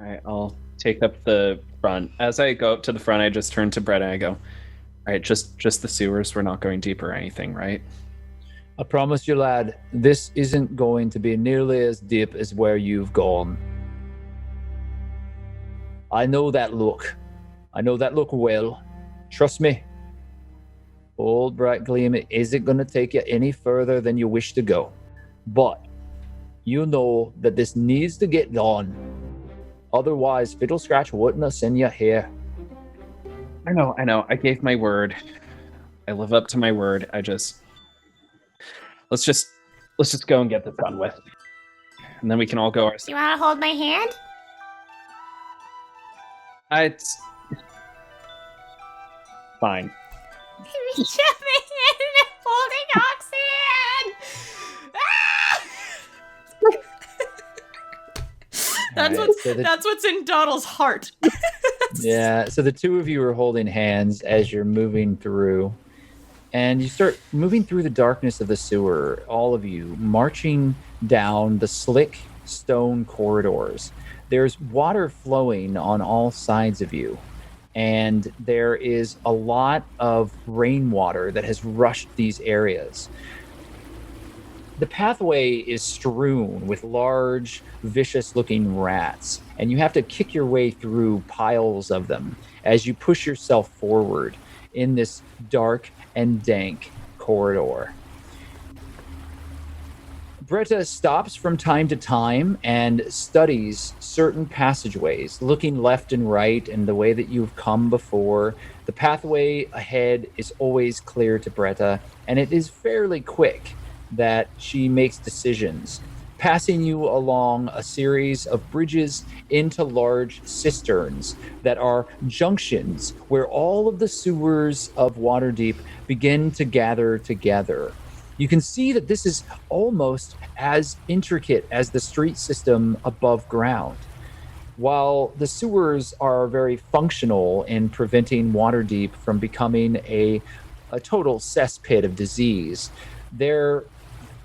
All right, I'll take up the front. As I go up to the front, I just turn to Brett and I go, all right, just the sewers. We're not going deep or anything, right? I promise you, lad, this isn't going to be nearly as deep as where you've gone. I know that look. I know that look well. Trust me. Old Bright Gleam isn't going to take you any further than you wish to go. But you know that this needs to get done. Otherwise, Fiddle Scratch wouldn't have sent you here. I know. I gave my word. I live up to my word. Let's just go and get this done with. And then we can all go our Do you want to hold my hand? It's fine. Reach up and holding Hawke's hand. That's what's in Doddle's heart. Yeah, so the two of you are holding hands as you're moving through. And you start moving through the darkness of the sewer, all of you, marching down the slick stone corridors. There's water flowing on all sides of you. And there is a lot of rainwater that has rushed these areas. The pathway is strewn with large, vicious-looking rats, and you have to kick your way through piles of them as you push yourself forward in this dark and dank corridor. Bretta stops from time to time and studies certain passageways, looking left and right and the way that you've come before. The pathway ahead is always clear to Bretta, and it is fairly quick that she makes decisions, passing you along a series of bridges into large cisterns that are junctions where all of the sewers of Waterdeep begin to gather together. You can see that this is almost as intricate as the street system above ground. While the sewers are very functional in preventing Waterdeep from becoming a total cesspit of disease, their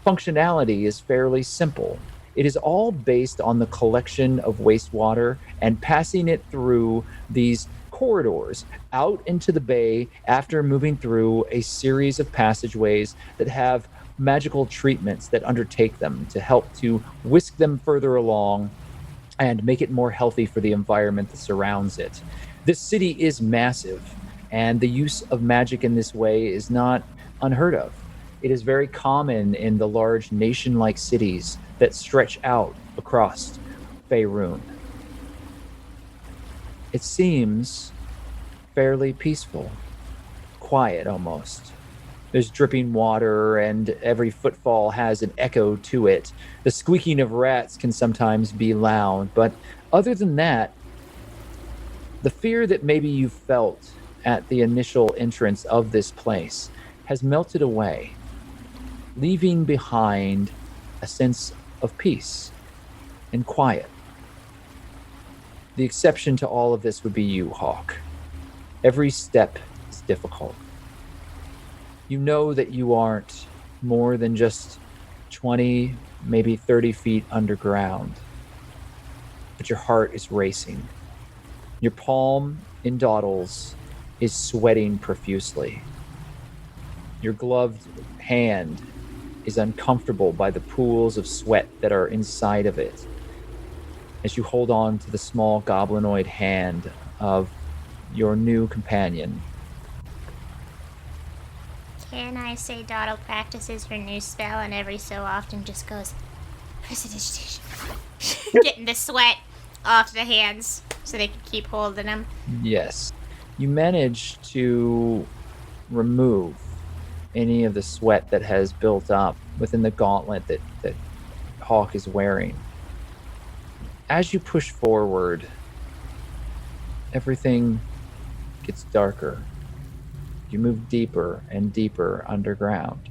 functionality is fairly simple. It is all based on the collection of wastewater and passing it through these corridors out into the bay after moving through a series of passageways that have magical treatments that undertake them to help to whisk them further along and make it more healthy for the environment that surrounds it. This city is massive, and the use of magic in this way is not unheard of. It is very common in the large nation-like cities that stretch out across Faerun. It seems fairly peaceful, quiet almost. There's dripping water, and every footfall has an echo to it. The squeaking of rats can sometimes be loud, but other than that, the fear that maybe you felt at the initial entrance of this place has melted away, leaving behind a sense of peace and quiet. The exception to all of this would be you, Hawke. Every step is difficult. You know that you aren't more than just 20, maybe 30 feet underground, but your heart is racing. Your palm in Doddle's is sweating profusely. Your gloved hand is uncomfortable by the pools of sweat that are inside of it as you hold on to the small goblinoid hand of your new companion. Can I say Doddle practices her new spell and every so often just goes, prestidigitation, getting the sweat off the hands so they can keep holding them? Yes. You manage to remove any of the sweat that has built up within the gauntlet that Hawke is wearing. As you push forward, everything gets darker. You move deeper and deeper underground.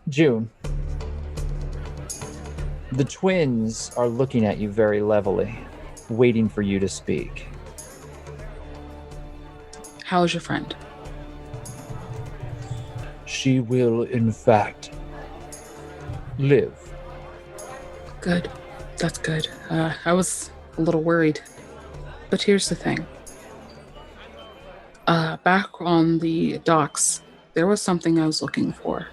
June. The twins are looking at you very levelly, waiting for you to speak. How is your friend? She will, in fact, live. Good. That's good. I was a little worried. But here's the thing. Back on the docks, there was something I was looking for.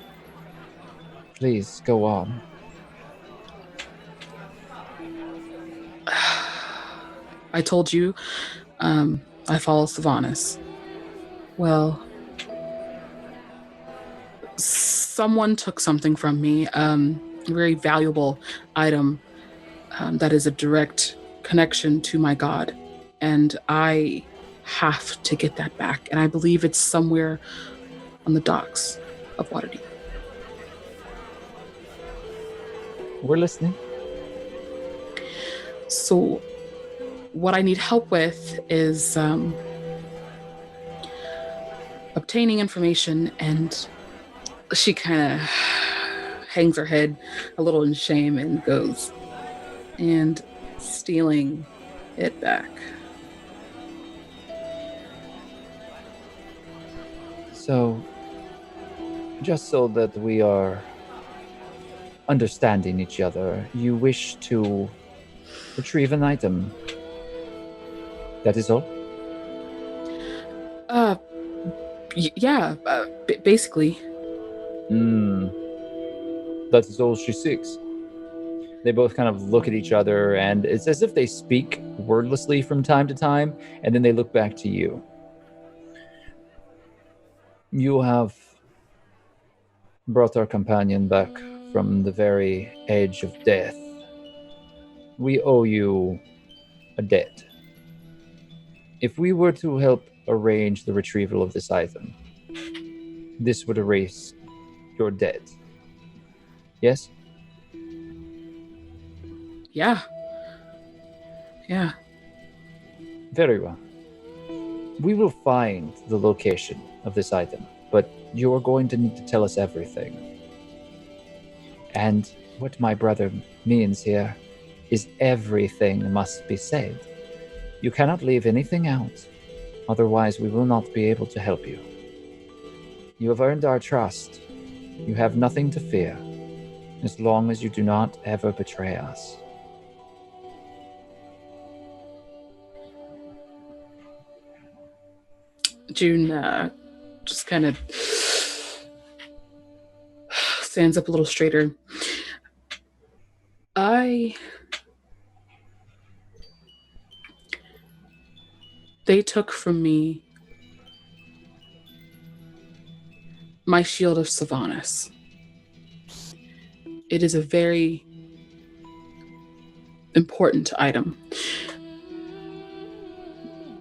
Please, go on. I told you, I follow Sylvanas. Well, someone took something from me, a very valuable item that is a direct connection to my god. And I have to get that back. And I believe it's somewhere on the docks of Waterdeep. We're listening. So what I need help with is obtaining information, and she kind of hangs her head a little in shame and goes, and stealing it back. So, just so that we are understanding each other, you wish to retrieve an item. That is all? Yeah, basically. That is all she seeks. They both kind of look at each other, and it's as if they speak wordlessly from time to time, and then they look back to you. You have brought our companion back from the very edge of death. We owe you a debt. If we were to help arrange the retrieval of this item, this would erase your debt. Yes? Yeah. Very well. We will find the location of this item, but you're going to need to tell us everything. And what my brother means here is everything must be said. You cannot leave anything out, otherwise we will not be able to help you. You have earned our trust. You have nothing to fear, as long as you do not ever betray us. June just kind of stands up a little straighter. They took from me my shield of Sylvanas. It is a very important item.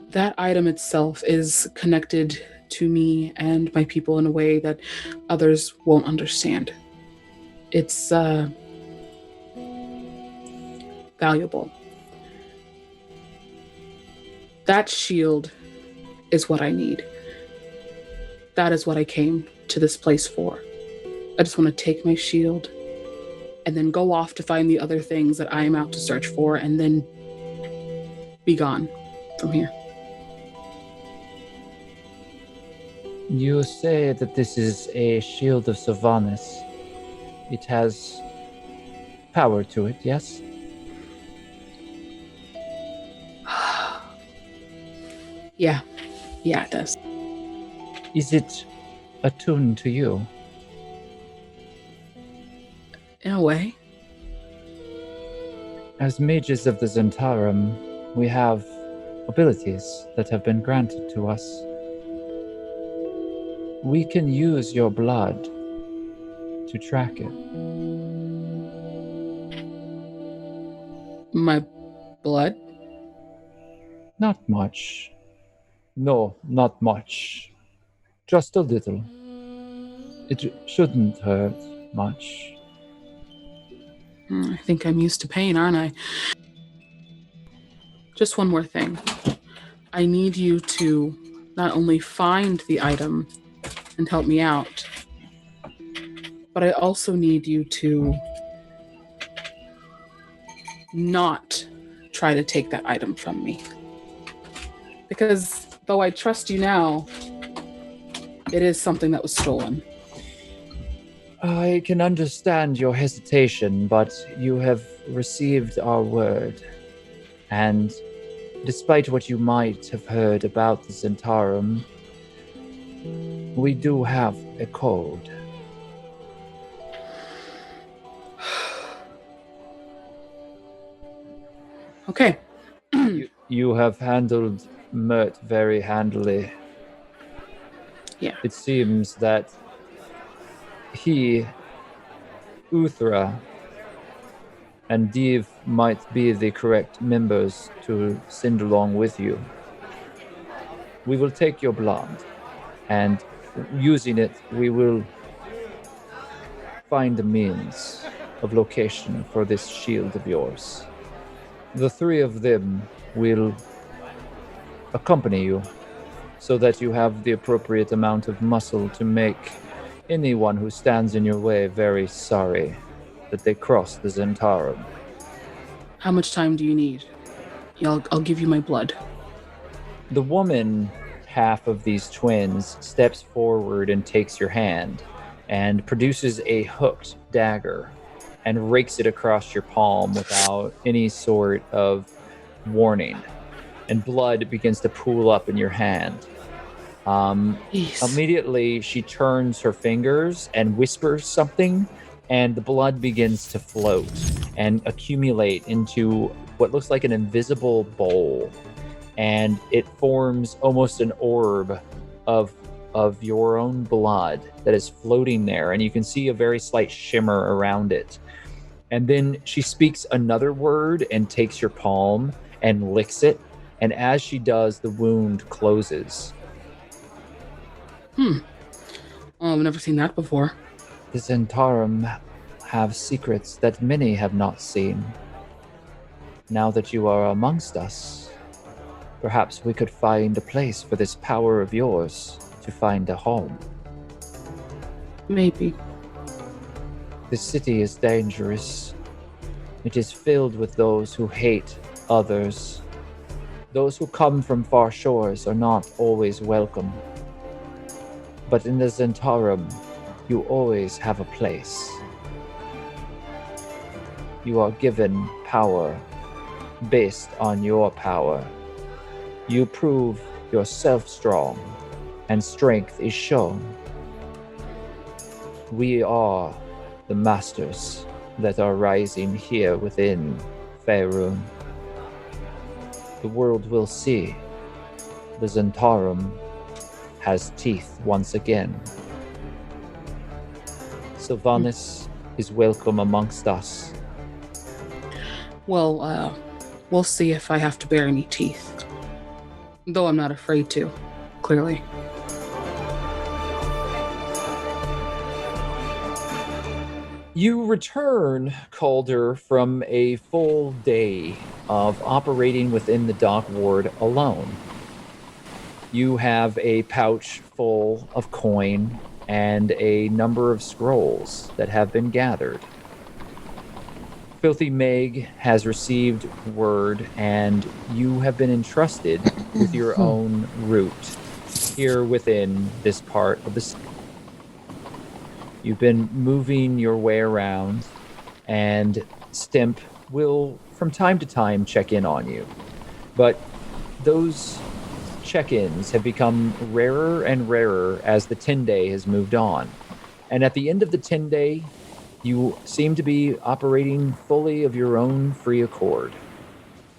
That item itself is connected to me and my people in a way that others won't understand. It's valuable. That shield is what I need. That is what I came to this place for. I just want to take my shield and then go off to find the other things that I am out to search for, and then be gone from here. You say that this is a shield of Sylvanas. It has power to it, yes? Yeah, it does. Is it attuned to you? In a way. As mages of the Zentarum, we have abilities that have been granted to us. We can use your blood to track it. My blood? Not much. No, not much. Just a little. It shouldn't hurt much. I think I'm used to pain, aren't I? Just one more thing. I need you to not only find the item and help me out, but I also need you to not try to take that item from me. Because though I trust you now, it is something that was stolen. I can understand your hesitation, but you have received our word, and despite what you might have heard about the Zentarum, we do have a code. Okay. You have handled Mert very handily. Yeah. It seems that he, Uthra, and Div might be the correct members to send along with you. We will take your blood, and using it, we will find a means of location for this shield of yours. The three of them will accompany you so that you have the appropriate amount of muscle to make anyone who stands in your way very sorry that they crossed the Zentarum. How much time do you need? I'll give you my blood. The woman, half of these twins, steps forward and takes your hand and produces a hooked dagger and rakes it across your palm without any sort of warning. And blood begins to pool up in your hand. Immediately, she turns her fingers and whispers something, and the blood begins to float and accumulate into what looks like an invisible bowl. And it forms almost an orb of your own blood that is floating there, and you can see a very slight shimmer around it. And then she speaks another word and takes your palm and licks it, and as she does, the wound closes. Oh, I've never seen that before. The Zentarum have secrets that many have not seen. Now that you are amongst us, perhaps we could find a place for this power of yours to find a home. Maybe. The city is dangerous. It is filled with those who hate others. Those who come from far shores are not always welcome. But in the Zentarum, you always have a place. You are given power based on your power. You prove yourself strong, and strength is shown. We are the masters that are rising here within Faerun. The world will see. The Zentarum has teeth once again. Sylvanas is welcome amongst us. Well, we'll see if I have to bear any teeth. Though I'm not afraid to, clearly. You return, Calder, from a full day of operating within the dock ward alone. You have a pouch full of coin and a number of scrolls that have been gathered. Filthy Meg has received word, and you have been entrusted with your own route here within this part of the city. You've been moving your way around, and Stimp will, from time to time, check in on you. But those check-ins have become rarer and rarer as the 10-day has moved on. And at the end of the 10-day, you seem to be operating fully of your own free accord.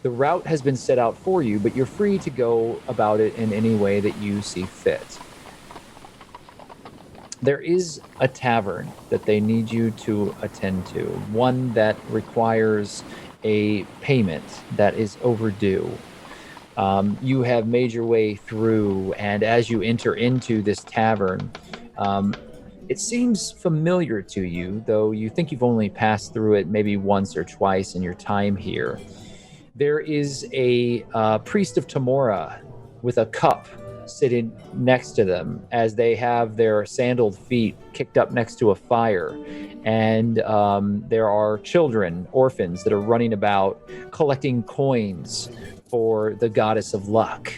The route has been set out for you, but you're free to go about it in any way that you see fit. There is a tavern that they need you to attend to, one that requires a payment that is overdue. You have made your way through, and as you enter into this tavern, it seems familiar to you, though you think you've only passed through it maybe once or twice in your time here. There is a priest of Tamora with a cup sitting next to them as they have their sandaled feet kicked up next to a fire. And there are children, orphans, that are running about collecting coins for the goddess of luck.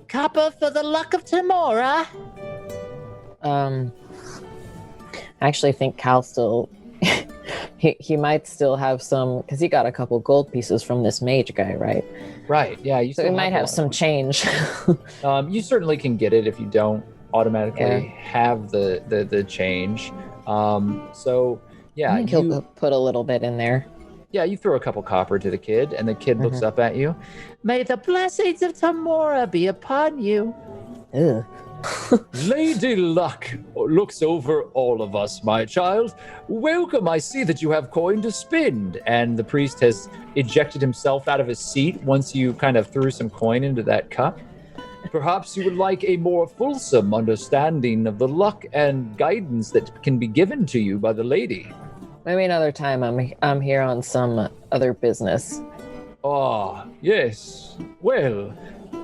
Copper for the luck of Tamora. I actually think Cal still He might still have some, because he got a couple gold pieces from this mage guy, right? Right, yeah. You So he still might a have lot. some change. You certainly can get it if you don't automatically have the change. So yeah, I think he'll put a little bit in there. you throw a couple copper to the kid, and the kid looks up at you. May the blessings of Tamora be upon you. Ugh. Lady Luck looks over all of us, my child. Welcome, I see that you have coin to spend. And the priest has ejected himself out of his seat once you kind of threw some coin into that cup. Perhaps you would like a more fulsome understanding of the luck and guidance that can be given to you by the lady. Maybe another time. I'm here on some other business. Ah, yes. Well,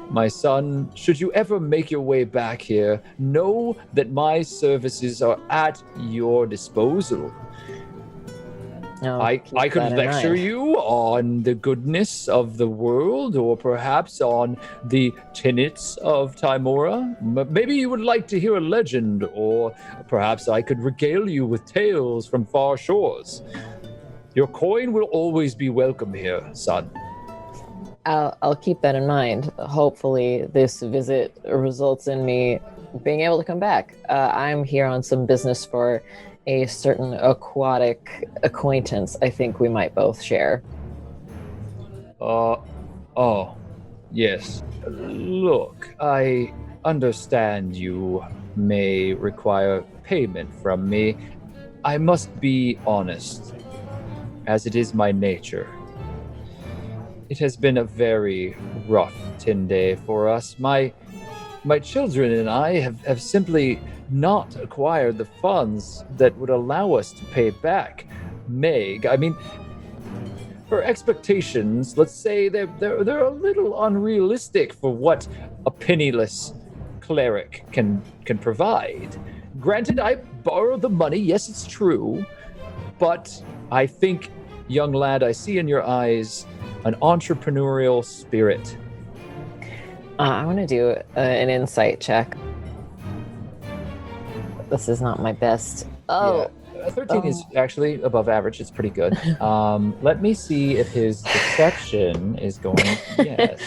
my son, should you ever make your way back here, know that my services are at your disposal. No, I keep could that in lecture mind. you on the goodness of the world, or perhaps on the tenets of Timora. Maybe you would like to hear a legend, or perhaps I could regale you with tales from far shores. Your coin will always be welcome here, son. I'll keep that in mind. Hopefully, this visit results in me being able to come back. I'm here on some business for a certain aquatic acquaintance I think we might both share. Oh, yes. Look, I understand you may require payment from me. I must be honest, as it is my nature. It has been a very rough 10-day for us. My children and I have simply not acquired the funds that would allow us to pay back Meg. I mean, her expectations, let's say they're a little unrealistic for what a penniless cleric can provide. Granted, I borrowed the money, yes, it's true, but I think, young lad, I see in your eyes an entrepreneurial spirit. I want to do an insight check. This is not my best. Oh, Yeah, 13 is actually above average. It's pretty good. Let me see if his deception is going. Yes.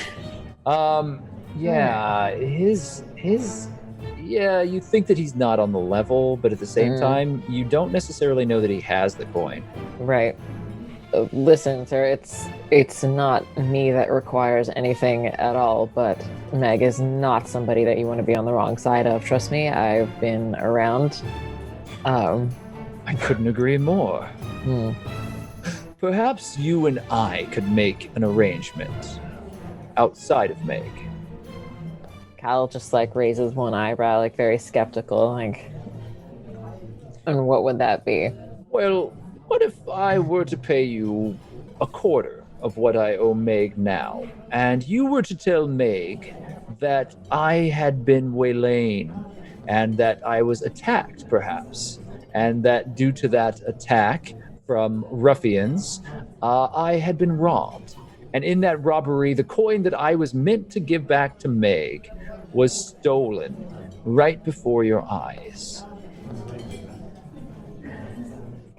Yeah. His. Yeah. You think that he's not on the level, but at the same time, you don't necessarily know that he has the coin. right. Listen, sir, it's not me that requires anything at all, but Meg is not somebody that you want to be on the wrong side of. Trust me, I've been around. I couldn't agree more. Perhaps you and I could make an arrangement outside of Meg. Cal just like raises one eyebrow, like very skeptical, like, and what would that be? Well, what if I were to pay you a quarter of what I owe Meg now, and you were to tell Meg that I had been waylaid, and that I was attacked, perhaps, and that due to that attack from ruffians, I had been robbed. And in that robbery, the coin that I was meant to give back to Meg was stolen right before your eyes.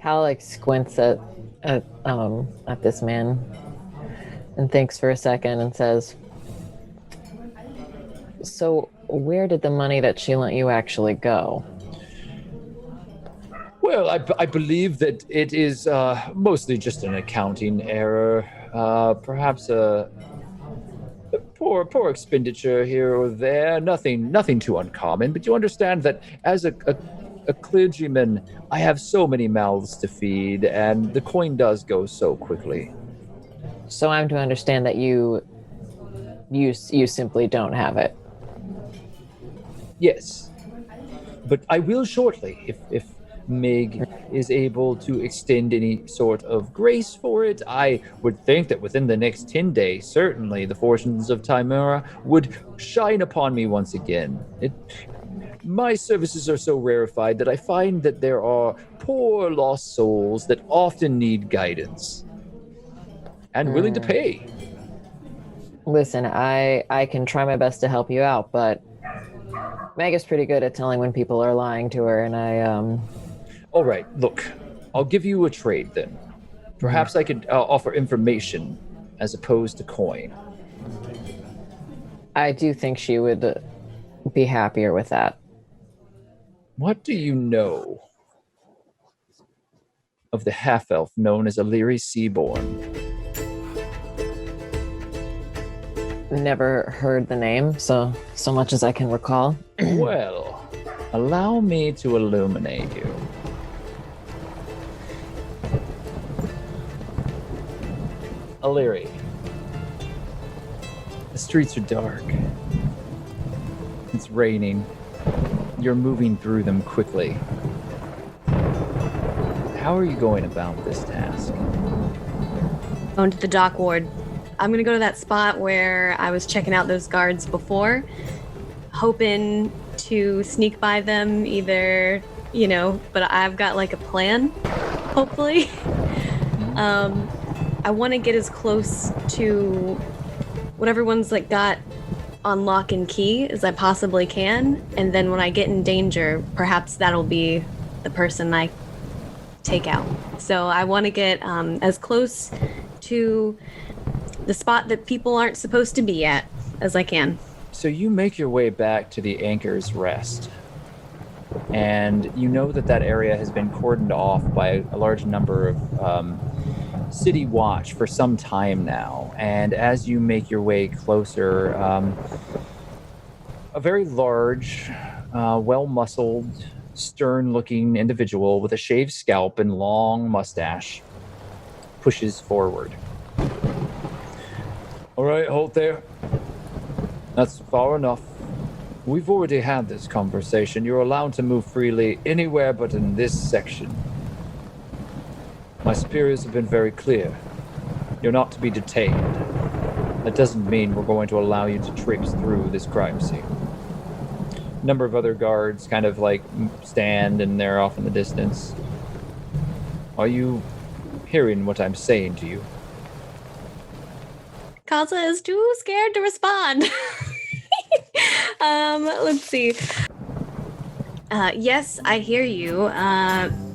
Cal like squints at this man and thinks for a second and says, "So where did the money that she lent you actually go?" Well, I believe that it is mostly just an accounting error. Perhaps a poor expenditure here or there. Nothing too uncommon. But you understand that as a clergyman, I have so many mouths to feed, and the coin does go so quickly. So I'm to understand that you simply don't have it. Yes, but I will shortly if Meg is able to extend any sort of grace for it. I would think that within the next 10 days, certainly the fortunes of Timora would shine upon me once again. My services are so rarefied that I find that there are poor lost souls that often need guidance and willing to pay. Listen, I can try my best to help you out, but Meg is pretty good at telling when people are lying to her, and All right, look, I'll give you a trade then. Perhaps I could offer information as opposed to coin. I do think she would be happier with that. What do you know of the half-elf known as Elerie Seaborn? Never heard the name, so much as I can recall. Well, allow me to illuminate you. Elerie, the streets are dark. It's raining. You're moving through them quickly. How are you going about this task? Going to the dock ward. I'm gonna go to that spot where I was checking out those guards before, hoping to sneak by them either, but I've got like a plan, hopefully. I want to get as close to what everyone's like got on lock and key as I possibly can, and then when I get in danger, perhaps that'll be the person I take out. So I want to get as close to the spot that people aren't supposed to be at as I can. So you make your way back to the Anchor's Rest, and you know that area has been cordoned off by a large number of city watch for some time now. And as you make your way closer, a very large, well-muscled, stern-looking individual with a shaved scalp and long mustache pushes forward. All right, hold there. That's far enough. We've already had this conversation. You're allowed to move freely anywhere but in this section. My superiors have been very clear. You're not to be detained. That doesn't mean we're going to allow you to traipse through this crime scene. A number of other guards kind of like stand and they're off in the distance. Are you hearing what I'm saying to you? Kaza is too scared to respond. Let's see. Yes, I hear you.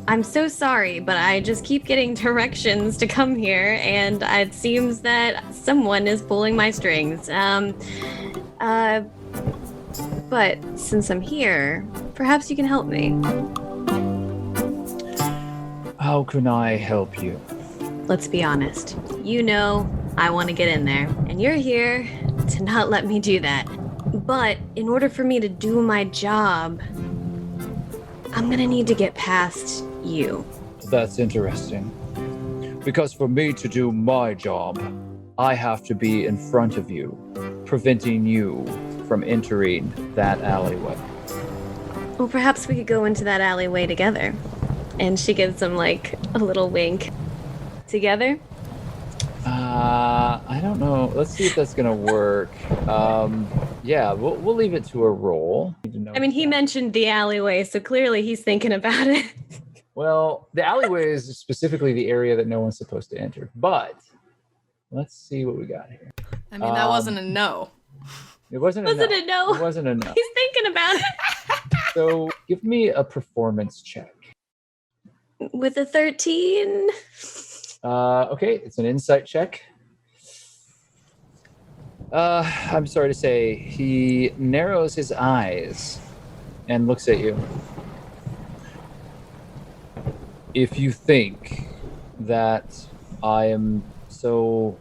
I'm so sorry, but I just keep getting directions to come here, and it seems that someone is pulling my strings. But since I'm here, perhaps you can help me. How can I help you? Let's be honest. I want to get in there, and you're here to not let me do that. But in order for me to do my job, I'm gonna need to get past you. That's interesting. Because for me to do my job, I have to be in front of you, preventing you from entering that alleyway. Well, perhaps we could go into that alleyway together. And she gives him like a little wink. Together? I don't know. Let's see if that's gonna work. Yeah, we'll leave it to a roll. He mentioned the alleyway, so clearly he's thinking about it. Well, the alleyway is specifically the area that no one's supposed to enter. But let's see what we got here. That wasn't a no. It wasn't a no. It wasn't a no. He's thinking about it. So give me a performance check. With a 13. Okay, it's an insight check. I'm sorry to say, he narrows his eyes and looks at you. If you think that I am so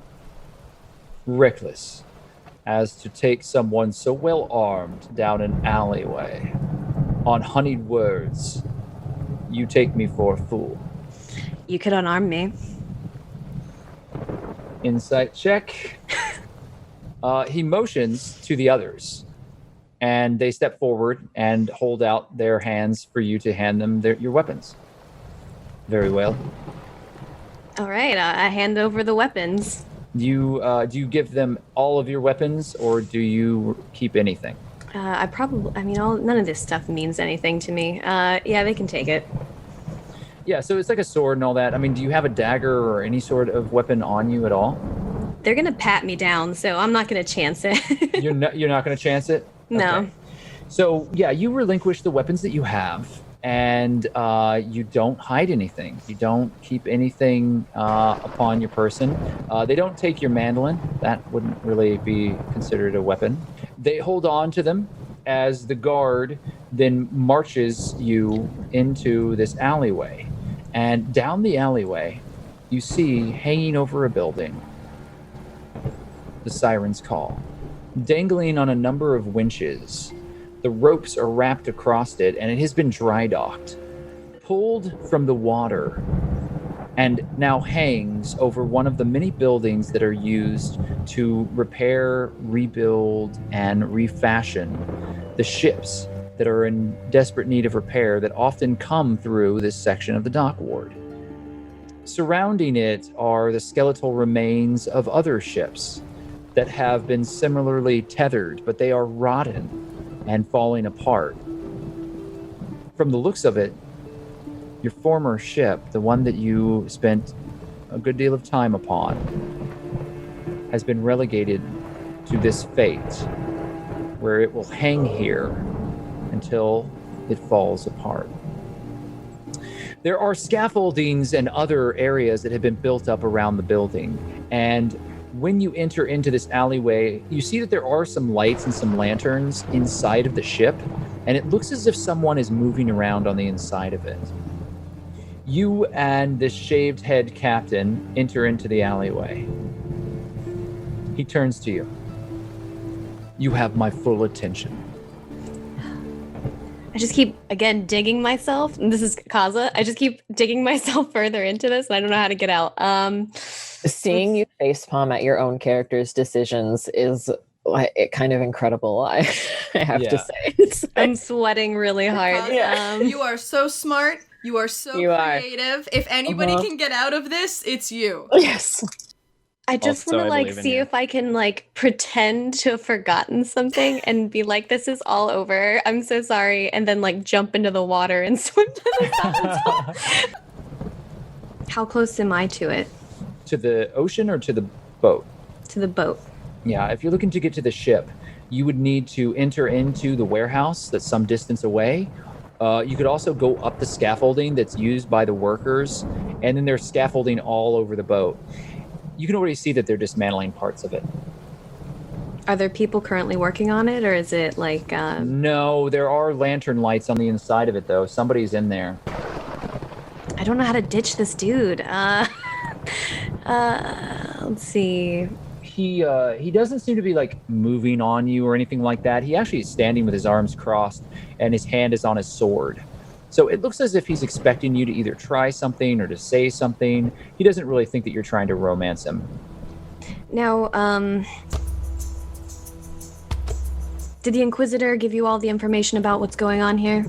reckless as to take someone so well armed down an alleyway on honeyed words, you take me for a fool. You could unarm me. Insight check. He motions to the others, and they step forward and hold out their hands for you to hand them your weapons. Very well. All right, I hand over the weapons. Do you give them all of your weapons, or do you keep anything? None of this stuff means anything to me. Yeah, they can take it. Yeah, so it's like a sword and all that. Do you have a dagger or any sort of weapon on you at all? They're gonna pat me down, so I'm not gonna chance it. You're not gonna chance it? No. Okay. So yeah, you relinquish the weapons that you have, and you don't hide anything. You don't keep anything upon your person. They don't take your mandolin. That wouldn't really be considered a weapon. They hold on to them as the guard then marches you into this alleyway. And down the alleyway, you see, hanging over a building, the Siren's Call. Dangling on a number of winches, the ropes are wrapped across it, and it has been dry docked, pulled from the water, and now hangs over one of the many buildings that are used to repair, rebuild, and refashion the ships that are in desperate need of repair that often come through this section of the dock ward. Surrounding it are the skeletal remains of other ships that have been similarly tethered, but they are rotten and falling apart. From the looks of it, your former ship, the one that you spent a good deal of time upon, has been relegated to this fate, where it will hang here until it falls apart. There are scaffoldings and other areas that have been built up around the building, and when you enter into this alleyway, you see that there are some lights and some lanterns inside of the ship, and it looks as if someone is moving around on the inside of it. You and this shaved head captain enter into the alleyway. He turns to you. You have my full attention. I just keep, again, digging myself. And this is Kaza. I just keep digging myself further into this, and I don't know how to get out. Seeing you facepalm at your own character's decisions is kind of incredible, I have to say. I'm sweating really hard. You are so smart. You are so creative. If anybody can get out of this, it's you. Yes. I just want to see if I can pretend to have forgotten something and be like, this is all over. I'm so sorry. And then jump into the water and swim to the side. How close am I to it? To the ocean or to the boat? To the boat. Yeah, if you're looking to get to the ship, you would need to enter into the warehouse that's some distance away. You could also go up the scaffolding that's used by the workers, and then there's scaffolding all over the boat. You can already see that they're dismantling parts of it. Are there people currently working on it, or is it No, there are lantern lights on the inside of it, though. Somebody's in there. I don't know how to ditch this dude. Let's see. He doesn't seem to be moving on you or anything like that. He actually is standing with his arms crossed and his hand is on his sword. So it looks as if he's expecting you to either try something or to say something. He doesn't really think that you're trying to romance him. Now, did the Inquisitor give you all the information about what's going on here?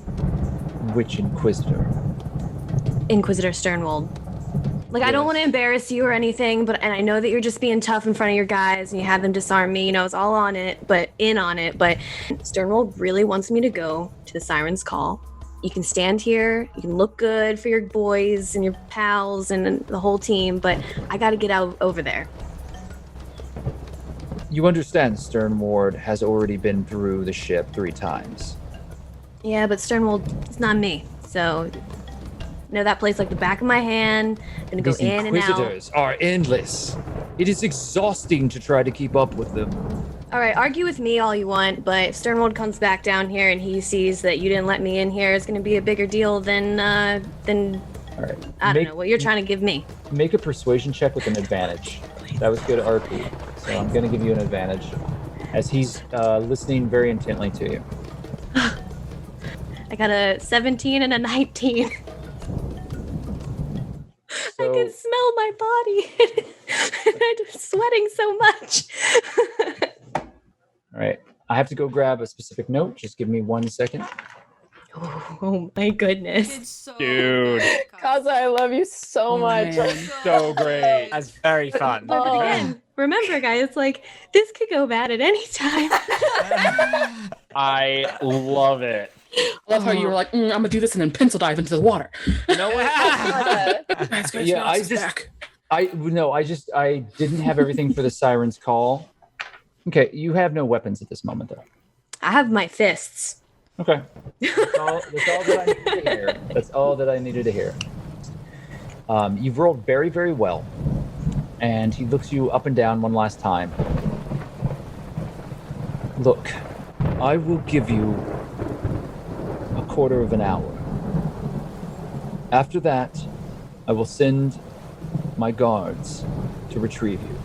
Which Inquisitor? Inquisitor Sternwold. Yes. I don't want to embarrass you or anything, and I know that you're just being tough in front of your guys and you had them disarm me. It's all on it, but Sternwold really wants me to go to the Siren's Call. You can stand here, you can look good for your boys and your pals and the whole team, but I got to get out over there. You understand Sternwold has already been through the ship 3 times. Yeah, but Sternwold, it's not me, so... know that place like the back of my hand. Gonna go in and out. These Inquisitors are endless. It is exhausting to try to keep up with them. All right, argue with me all you want, but if Sternwold comes back down here and he sees that you didn't let me in here, it's gonna be a bigger deal than all right. I don't know what you're trying to give me. Make a persuasion check with an advantage. That was good RP, so I'm gonna give you an advantage as he's listening very intently to you. I got a 17 and a 19. I can smell my body. I'm sweating so much. All right. I have to go grab a specific note. Just give me 1 second. Oh my goodness. Dude. Kaza, I love you so much. So great. That's very fun. But again, remember guys, this could go bad at any time. I love it. I love how you were like, I'm gonna do this and then pencil dive into the water. You know what? I didn't have everything for the Siren's Call. Okay, you have no weapons at this moment, though. I have my fists. Okay. That's all that I needed to hear. That's all that I needed to hear. You've rolled very, very well. And he looks you up and down one last time. Look, I will give you a quarter of an hour. After that, I will send my guards to retrieve you.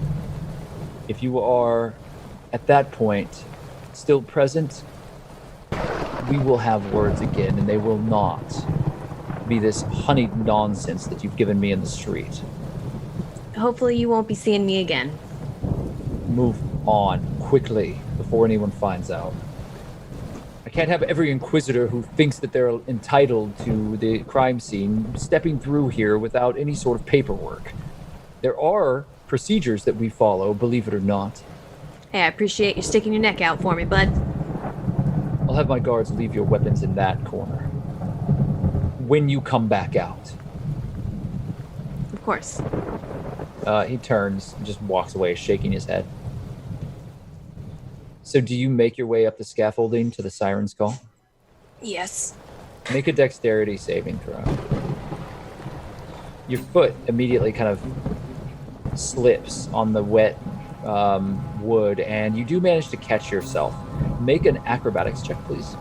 If you are, at that point, still present, we will have words again, and they will not be this honeyed nonsense that you've given me in the street. Hopefully you won't be seeing me again. Move on quickly before anyone finds out. I can't have every inquisitor who thinks that they're entitled to the crime scene stepping through here without any sort of paperwork. There are procedures that we follow, believe it or not. Hey, I appreciate you sticking your neck out for me, bud. I'll have my guards leave your weapons in that corner when you come back out. Of course. He turns and just walks away, shaking his head. So do you make your way up the scaffolding to the Siren's Call? Yes. Make a dexterity saving throw. Your foot immediately kind of slips on the wet wood, and you do manage to catch yourself. Make an acrobatics check, please.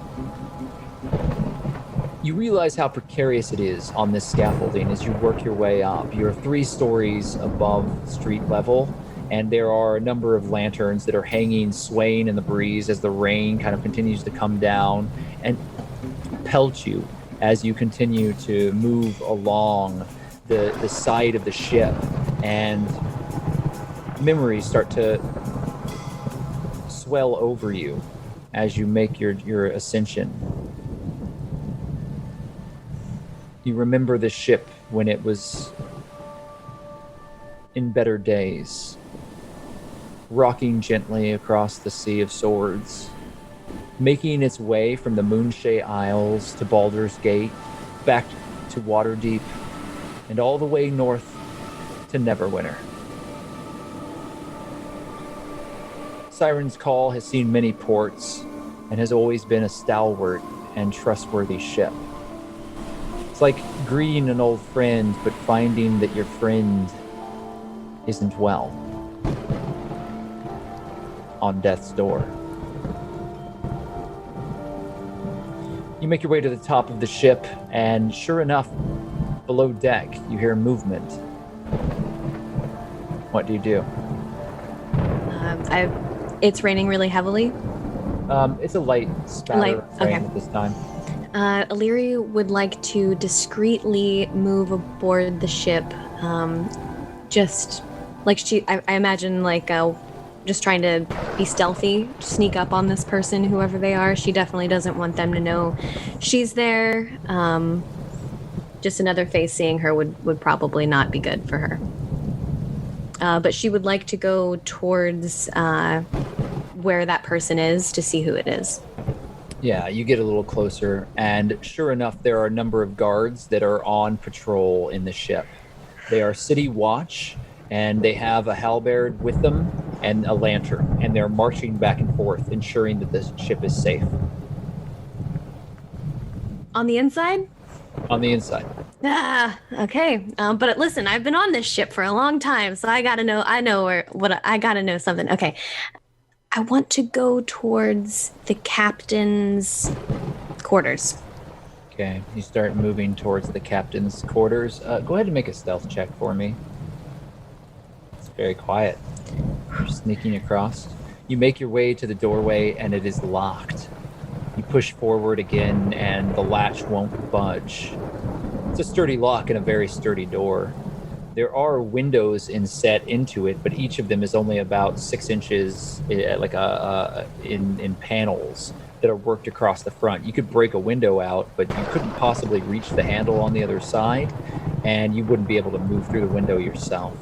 You realize how precarious it is on this scaffolding as you work your way up. You're 3 stories above street level, and there are a number of lanterns that are hanging, swaying in the breeze as the rain kind of continues to come down and pelt you as you continue to move along the side of the ship, and memories start to swell over you as you make your ascension. You remember the ship when it was in better days, rocking gently across the Sea of Swords, making its way from the Moonshae Isles to Baldur's Gate, back to Waterdeep, and all the way north to Neverwinter. Siren's Call has seen many ports and has always been a stalwart and trustworthy ship. It's like greeting an old friend, but finding that your friend isn't well on death's door. You make your way to the top of the ship, and sure enough, below deck, you hear movement. What do you do? It's raining really heavily. It's a light spatter of rain at this time. Elerie would like to discreetly move aboard the ship. Just like I imagine, like just trying to be stealthy, sneak up on this person, whoever they are. She definitely doesn't want them to know she's there. Just another face seeing her would probably not be good for her. But she would like to go towards where that person is to see who it is. Yeah, you get a little closer, and sure enough, there are a number of guards that are on patrol in the ship. They are city watch, and they have a halberd with them and a lantern, and they're marching back and forth, ensuring that the ship is safe. On the inside? On the inside. Okay. But listen, I've been on this ship for a long time, so I gotta know something. Okay. I want to go towards the captain's quarters. Okay, you start moving towards the captain's quarters. Go ahead and make a stealth check for me. It's very quiet. You're sneaking across. You make your way to the doorway, and it is locked. You push forward again, and the latch won't budge. It's a sturdy lock and a very sturdy door. There are windows inset into it, but each of them is only about 6 inches, in panels that are worked across the front. You could break a window out, but you couldn't possibly reach the handle on the other side, and you wouldn't be able to move through the window yourself.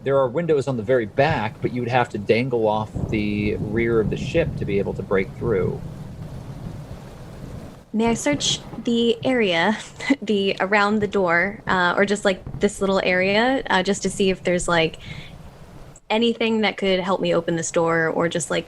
There are windows on the very back, but you would have to dangle off the rear of the ship to be able to break through. May I search the area, around the door, or just like this little area, just to see if there's like anything that could help me open this door, or just like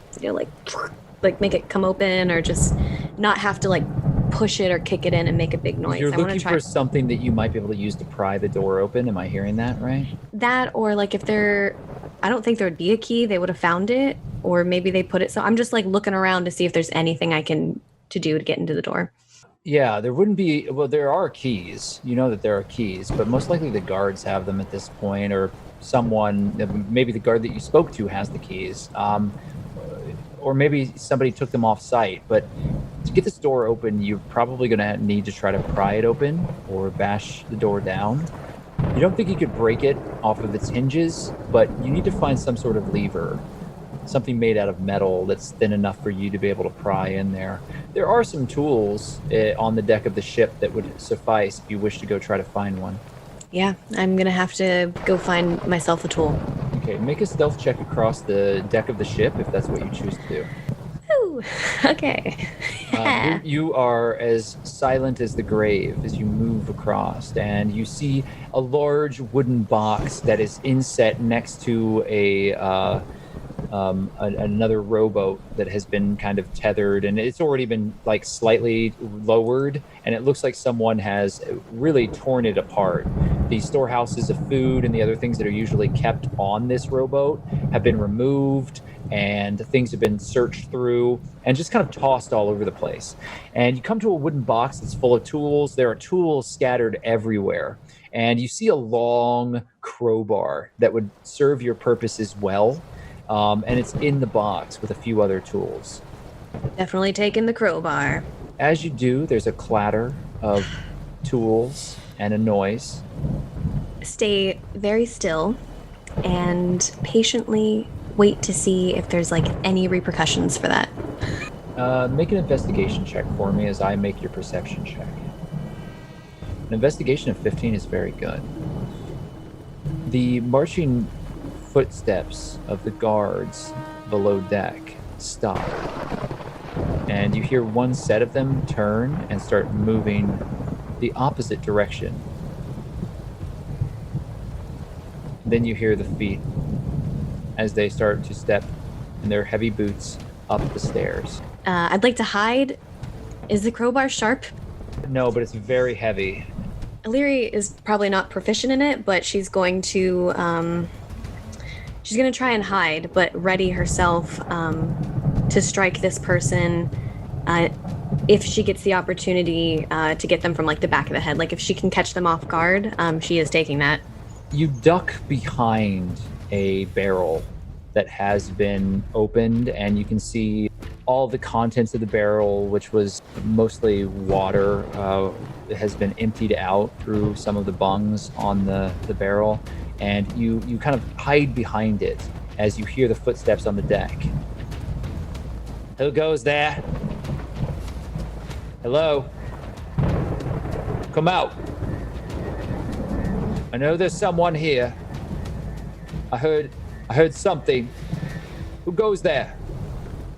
like make it come open, or just not have to like push it or kick it in and make a big noise? You're I want looking to try for something that you might be able to use to pry the door open. Am I hearing that right? that, or like if there, I don't think there would be a key. They would have found it, or maybe they put it. So I'm just like looking around to see if there's anything I can do to get into the door. Yeah, there wouldn't be. Well, there are keys. You know that there are keys, but most likely the guards have them at this point, or someone, maybe the guard that you spoke to has the keys, or maybe somebody took them off site. But to get this door open, you're probably going to need to try to pry it open or bash the door down. You don't think you could break it off of its hinges, but you need to find some sort of lever, something made out of metal that's thin enough for you to be able to pry in there. There are some tools on the deck of the ship that would suffice if you wish to go try to find one. Yeah, I'm gonna have to go find myself a tool. Okay, make a stealth check across the deck of the ship if that's what you choose to do. Ooh, okay. You are as silent as the grave as you move across, and you see a large wooden box that is inset next to another rowboat that has been kind of tethered, and it's already been like slightly lowered, and it looks like someone has really torn it apart. The storehouses of food and the other things that are usually kept on this rowboat have been removed, and things have been searched through and just kind of tossed all over the place. And you come to a wooden box that's full of tools. There are tools scattered everywhere, and you see a long crowbar that would serve your purpose as well. And it's in the box with a few other tools. Definitely taking the crowbar. As you do, there's a clatter of tools and a noise. Stay very still and patiently wait to see if there's like any repercussions for that. Make an investigation check for me as I make your perception check. An investigation of 15 is very good. The marching footsteps of the guards below deck stop, and you hear one set of them turn and start moving the opposite direction. Then you hear the feet as they start to step in their heavy boots up the stairs. I'd like to hide. Is the crowbar sharp? No, but it's very heavy. Elerie is probably not proficient in it, but she's going to try and hide, but ready herself to strike this person if she gets the opportunity to get them from like the back of the head. Like if she can catch them off guard, she is taking that. You duck behind a barrel that has been opened, and you can see all the contents of the barrel, which was mostly water, has been emptied out through some of the bungs on the barrel. And you kind of hide behind it as you hear the footsteps on the deck. Who goes there? Hello? Come out. I know there's someone here. I heard something. Who goes there?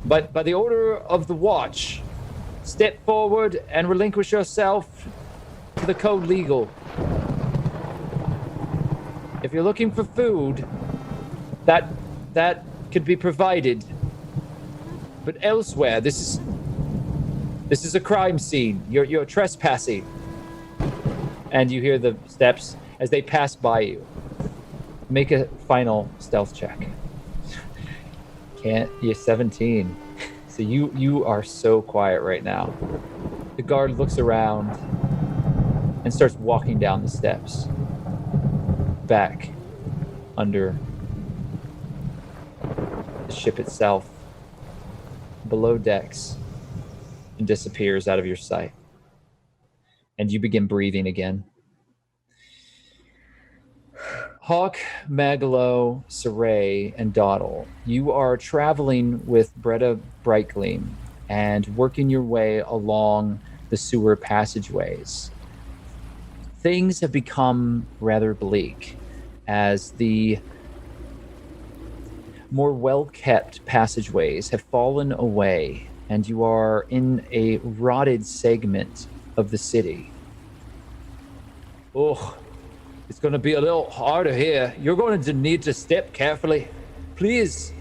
But by the order of the watch, step forward and relinquish yourself to the code legal. If you're looking for food, that could be provided. But elsewhere, this is a crime scene. You're trespassing. And you hear the steps as they pass by you. Make a final stealth check. You're 17. So you are so quiet right now. The guard looks around and starts walking down the steps. Back under the ship itself, below decks, and disappears out of your sight. And you begin breathing again. Hawke, Maglo, Siraye, and Doddle, you are traveling with Bretta Brightgleam and working your way along the sewer passageways. Things have become rather bleak as the more well-kept passageways have fallen away, and you are in a rotted segment of the city. Oh, it's going to be a little harder here. You're going to need to step carefully. Please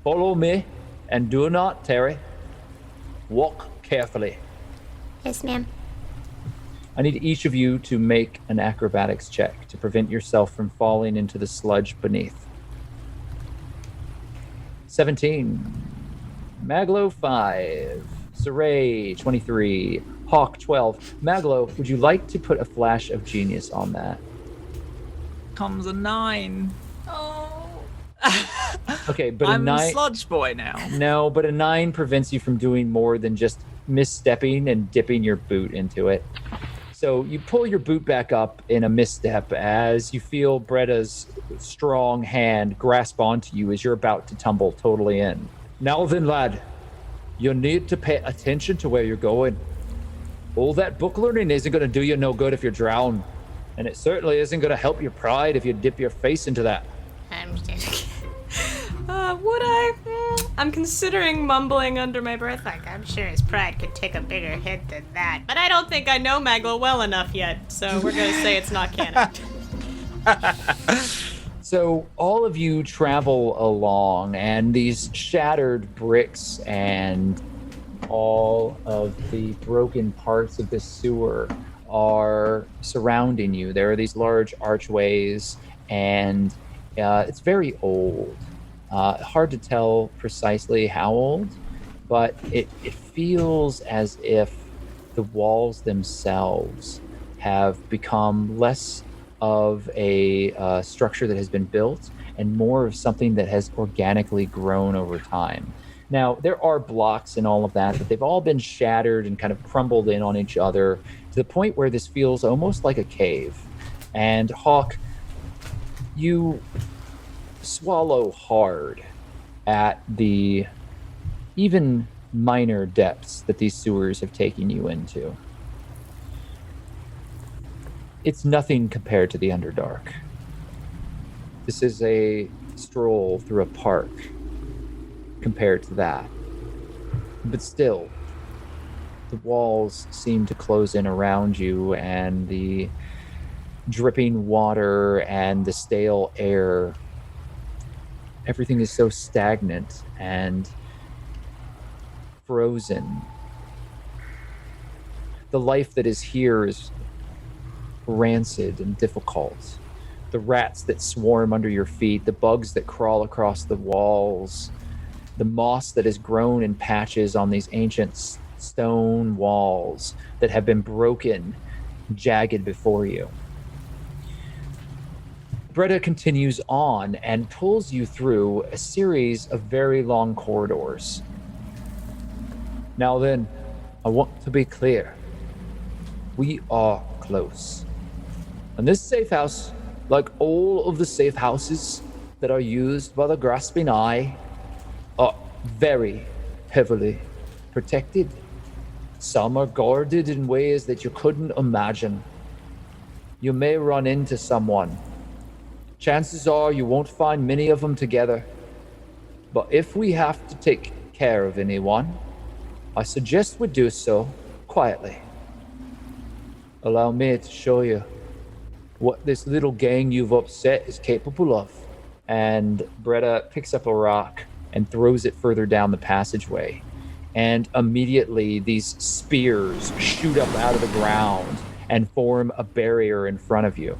follow me and do not tarry. walk carefully. Yes, ma'am. I need each of you to make an acrobatics check to prevent yourself from falling into the sludge beneath. 17. Maglo, 5. Siraye, 23. Hawke, 12. Maglo, would you like to put a flash of genius on that? Comes a 9. Oh. Okay, but I'm a 9... sludge boy now. No, but a 9 prevents you from doing more than just misstepping and dipping your boot into it. So you pull your boot back up in a misstep as you feel Bretta's strong hand grasp onto you as you're about to tumble totally in. Now then, lad, you need to pay attention to where you're going. All that book learning isn't going to do you no good if you're drowned. And it certainly isn't going to help your pride if you dip your face into that. I'm just... would I? I'm considering mumbling under my breath, like, I'm sure his pride could take a bigger hit than that. But I don't think I know Maglo well enough yet, so we're going to say it's not canon. So all of you travel along, and these shattered bricks and all of the broken parts of the sewer are surrounding you. There are these large archways, and it's very old. Hard to tell precisely how old, but it feels as if the walls themselves have become less of a structure that has been built and more of something that has organically grown over time. Now, there are blocks and all of that, but they've all been shattered and kind of crumbled in on each other to the point where this feels almost like a cave. And Hawke, you swallow hard at the even minor depths that these sewers have taken you into. It's nothing compared to the Underdark. This is a stroll through a park compared to that. But still, the walls seem to close in around you, and the dripping water and the stale air, everything is so stagnant and frozen. The life that is here is rancid and difficult. The rats that swarm under your feet, the bugs that crawl across the walls, the moss that has grown in patches on these ancient stone walls that have been broken, jagged before you. Bretta continues on and pulls you through a series of very long corridors. Now then, I want to be clear. We are close. And this safe house, like all of the safe houses that are used by the grasping eye, are very heavily protected. Some are guarded in ways that you couldn't imagine. You may run into someone. Chances are you won't find many of them together. But if we have to take care of anyone, I suggest we do so quietly. Allow me to show you what this little gang you've upset is capable of. And Bretta picks up a rock and throws it further down the passageway. And immediately these spears shoot up out of the ground and form a barrier in front of you.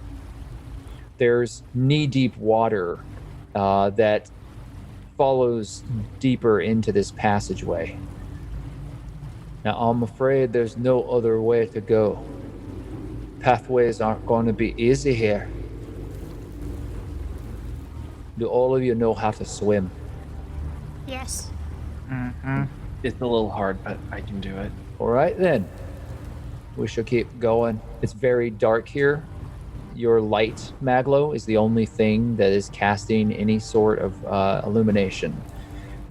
There's knee-deep water that follows deeper into this passageway. Now, I'm afraid there's no other way to go. Pathways aren't going to be easy here. Do all of you know how to swim? Yes. Mm-hmm. It's a little hard, but I can do it. All right, then. We shall keep going. It's very dark here. Your light, Maglo, is the only thing that is casting any sort of illumination.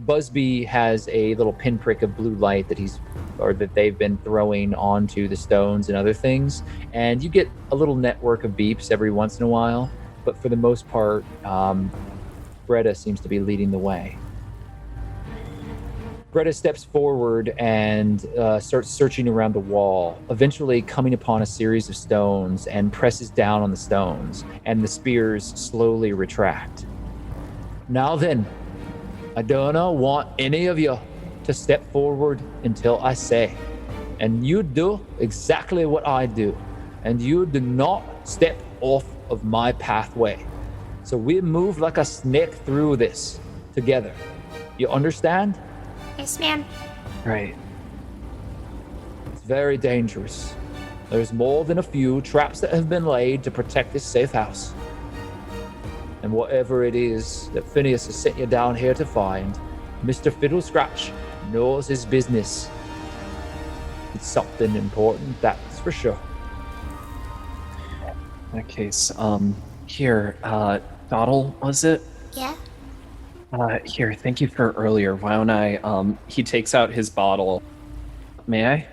Busby has a little pinprick of blue light that they've been throwing onto the stones and other things, and you get a little network of beeps every once in a while, but for the most part, Bretta seems to be leading the way. Bretta steps forward and starts searching around the wall, eventually coming upon a series of stones and presses down on the stones, and the spears slowly retract. Now then, I don't want any of you to step forward until I say. And you do exactly what I do. And you do not step off of my pathway. So we move like a snake through this together. You understand? Yes, ma'am. Right. It's very dangerous. There's more than a few traps that have been laid to protect this safe house. And whatever it is that Phineas has sent you down here to find, Mr. Fiddle Scratch knows his business. It's something important, that's for sure. In that case, here, Doddle, was it? Yeah? Here, thank you for earlier. Why don't I, he takes out his bottle. May I?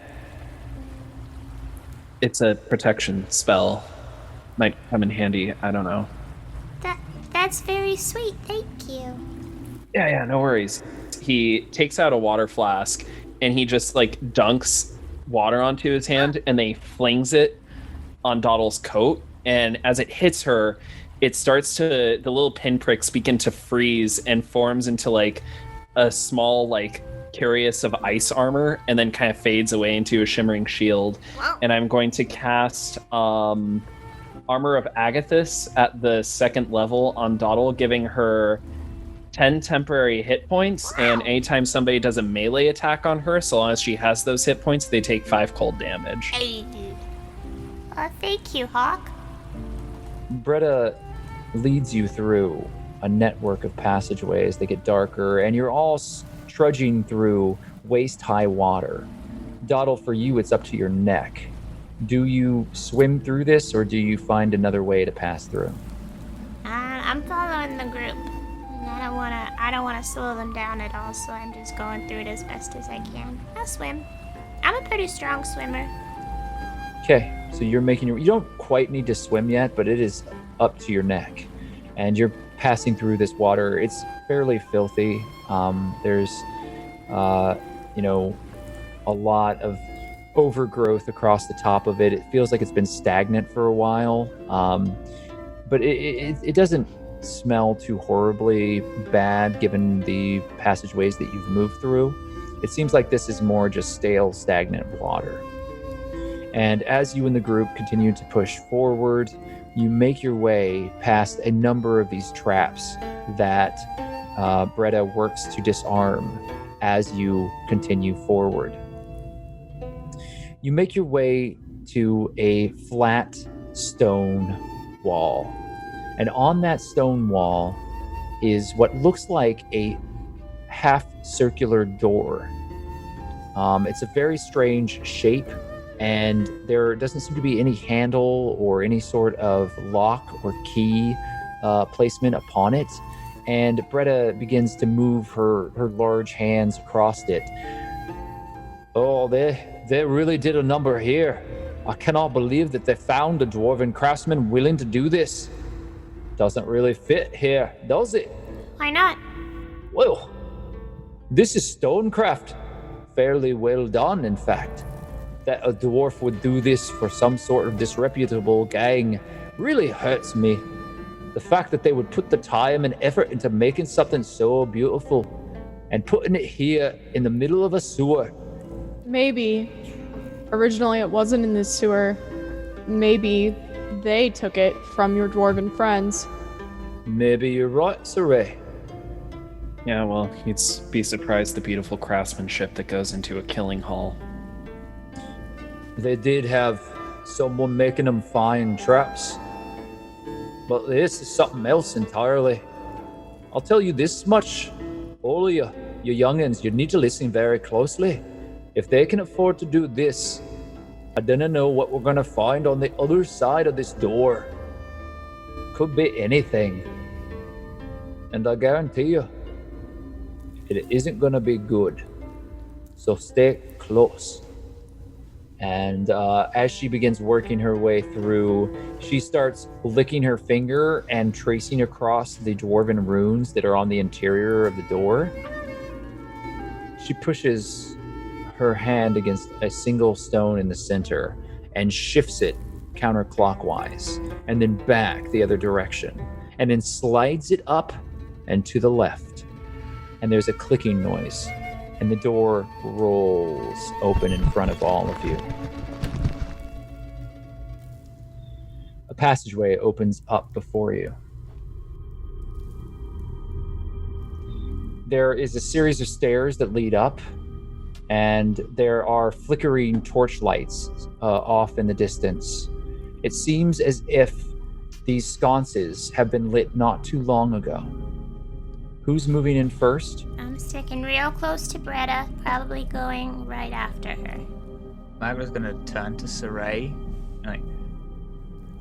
It's a protection spell. Might come in handy, I don't know. That's very sweet, thank you. Yeah, no worries. He takes out a water flask, and he just, like, dunks water onto his hand, and then he flings it on Doddle's coat, and as it hits her, it starts to, the little pinpricks begin to freeze and forms into, like, a small, like, curious of ice armor, and then kind of fades away into a shimmering shield. And I'm going to cast Armor of Agathis at the 2nd level on Doddle, giving her 10 temporary hit points, and anytime somebody does a melee attack on her, so long as she has those hit points, they take 5 cold damage. Hey, dude. Thank you, Hawke. Bretta leads you through a network of passageways that get darker, and you're all trudging through waist-high water. Doddle, for you, it's up to your neck. Do you swim through this, or do you find another way to pass through? I'm following the group. I don't wanna slow them down at all, so I'm just going through it as best as I can. I'll swim. I'm a pretty strong swimmer. Okay, so you're you don't quite need to swim yet, but it is up to your neck. And you're passing through this water. It's fairly filthy. There's, a lot of overgrowth across the top of it. It feels like it's been stagnant for a while. But it doesn't smell too horribly bad given the passageways that you've moved through. It seems like this is more just stale, stagnant water. And as you and the group continue to push forward, you make your way past a number of these traps that Bretta works to disarm as you continue forward. You make your way to a flat stone wall. And on that stone wall is what looks like a half-circular door. It's a very strange shape, and there doesn't seem to be any handle or any sort of lock or key placement upon it. And Bretta begins to move her large hands across it. Oh, they really did a number here. I cannot believe that they found a dwarven craftsman willing to do this. Doesn't really fit here, does it? Why not? Well, this is stonecraft. Fairly well done, in fact. That a dwarf would do this for some sort of disreputable gang really hurts me. The fact that they would put the time and effort into making something so beautiful and putting it here in the middle of a sewer. Maybe. Originally it wasn't in this sewer. Maybe they took it from your dwarven friends. Maybe you're right, Siraye. Yeah, well, you'd be surprised the beautiful craftsmanship that goes into a killing hall. They did have someone making them fine traps. But this is something else entirely. I'll tell you this much. All of you youngins, you need to listen very closely. If they can afford to do this, I don't know what we're going to find on the other side of this door. Could be anything. And I guarantee you, it isn't going to be good. So stay close. And as she begins working her way through, she starts licking her finger and tracing across the dwarven runes that are on the interior of the door. She pushes her hand against a single stone in the center and shifts it counterclockwise and then back the other direction and then slides it up and to the left. And there's a clicking noise and the door rolls open in front of all of you. A passageway opens up before you. There is a series of stairs that lead up, and there are flickering torchlights off in the distance. It seems as if these sconces have been lit not too long ago. Who's moving in first? I'm sticking real close to Bretta, probably going right after her. Maglo's gonna turn to Siraye. Like,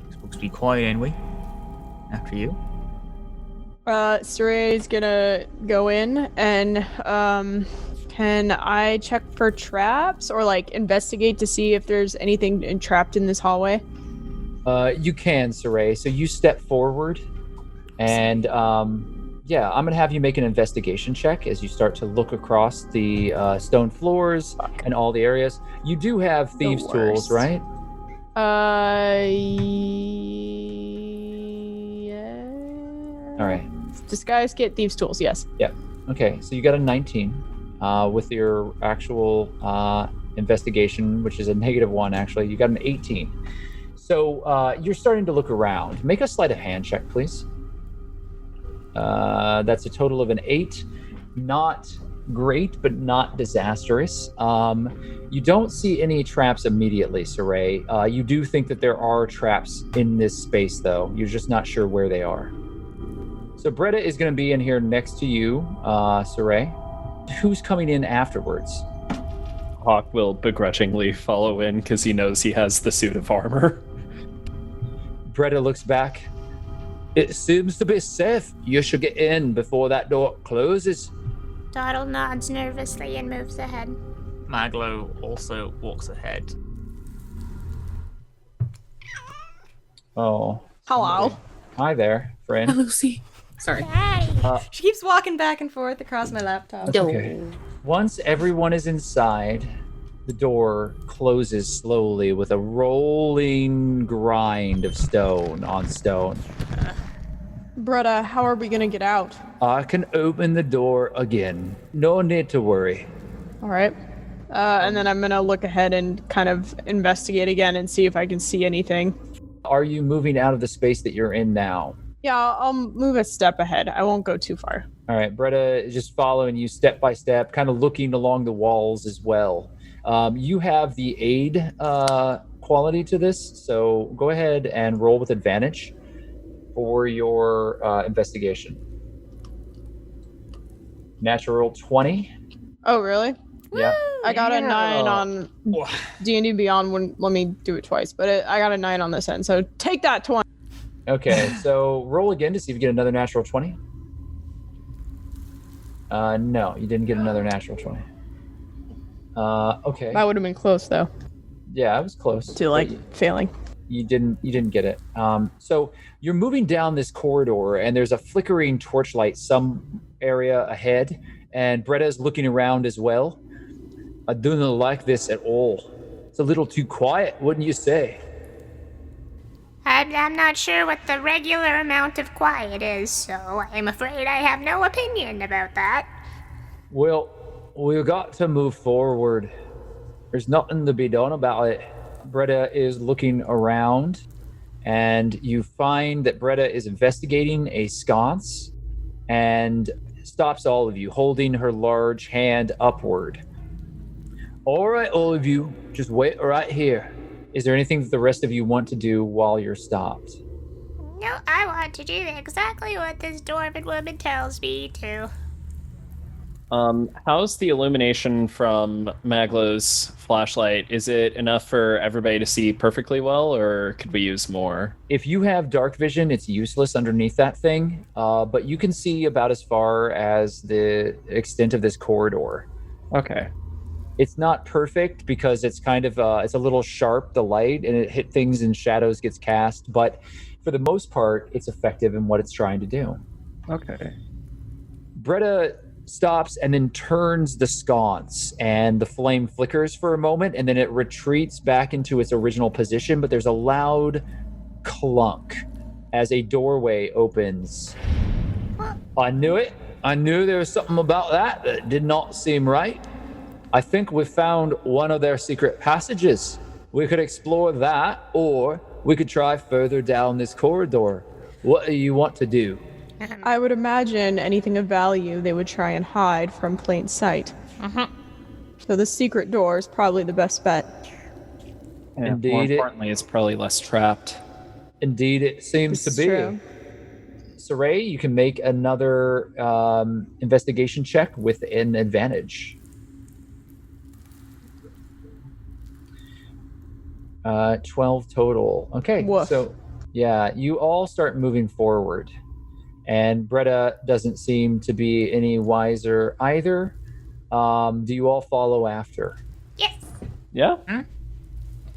we're supposed to be quiet, ain't we? After you. Siraye's gonna go in and can I check for traps or like investigate to see if there's anything entrapped in this hallway? You can, Siraye. So you step forward, and yeah, I'm gonna have you make an investigation check as you start to look across the stone floors and all the areas. You do have thieves' tools, right? Yeah. All right. Disguise kit, thieves' tools, yes. Yeah. Okay, so you got a 19 with your actual investigation, which is a -1, actually. You got an 18. So you're starting to look around. Make a sleight of hand check, please. That's a total of an 8. Not great, but not disastrous. You don't see any traps immediately, Siraye. You do think that there are traps in this space, though. You're just not sure where they are. So Bretta is going to be in here next to you, Siraye. Who's coming in afterwards? Hawke will begrudgingly follow in because he knows he has the suit of armor. Bretta looks back. It seems to be safe. You should get in before that door closes. Doddle nods nervously and moves ahead. Maglo also walks ahead. Oh. Hello. Hi there, friend. Lucy. Sorry. Hey! She keeps walking back and forth across my laptop. Okay. Once everyone is inside, the door closes slowly with a rolling grind of stone on stone. Bretta, how are we gonna get out? I can open the door again. No need to worry. All right. And then I'm gonna look ahead and kind of investigate again and see if I can see anything. Are you moving out of the space that you're in now? Yeah, I'll move a step ahead. I won't go too far. All right, Bretta is just following you step by step, kind of looking along the walls as well. You have the aid quality to this, so go ahead and roll with advantage for your investigation. Natural 20. Oh, really? Yeah. I got a 9 on D&D Beyond. Wouldn't let me do it twice, but I got a 9 on this end, so take that 20. Okay, so roll again to see if you get another natural 20. No, you didn't get another natural 20. Okay. That would have been close, though. Yeah, I was close. To, like, failing. You didn't get it. So you're moving down this corridor, and there's a flickering torchlight some area ahead, and Bretta is looking around as well. I do not like this at all. It's a little too quiet, wouldn't you say? I'm not sure what the regular amount of quiet is, so I'm afraid I have no opinion about that. Well, we've got to move forward. There's nothing to be done about it. Bretta is looking around, and you find that Bretta is investigating a sconce and stops all of you, holding her large hand upward. All right, all of you, just wait right here. Is there anything that the rest of you want to do while you're stopped? No, I want to do exactly what this dwarven woman tells me to. How's the illumination from Maglo's flashlight? Is it enough for everybody to see perfectly well, or could we use more? If you have dark vision, it's useless underneath that thing, but you can see about as far as the extent of this corridor. Okay. It's not perfect because it's kind of, it's a little sharp, the light, and it hit things and shadows gets cast, but for the most part, it's effective in what it's trying to do. Okay. Bretta stops and then turns the sconce, and the flame flickers for a moment, and then it retreats back into its original position, but there's a loud clunk as a doorway opens. I knew it. I knew there was something about that did not seem right. I think we found one of their secret passages. We could explore that, or we could try further down this corridor. What do you want to do? I would imagine anything of value they would try and hide from plain sight. So the secret door is probably the best bet. And Indeed, more importantly, it's probably less trapped. Indeed, it seems to be. True. Siraye, you can make another investigation check with an advantage. 12 total. Okay, Woof. so yeah, you all start moving forward. And Bretta doesn't seem to be any wiser either. Do you all follow after? Yes. Yeah.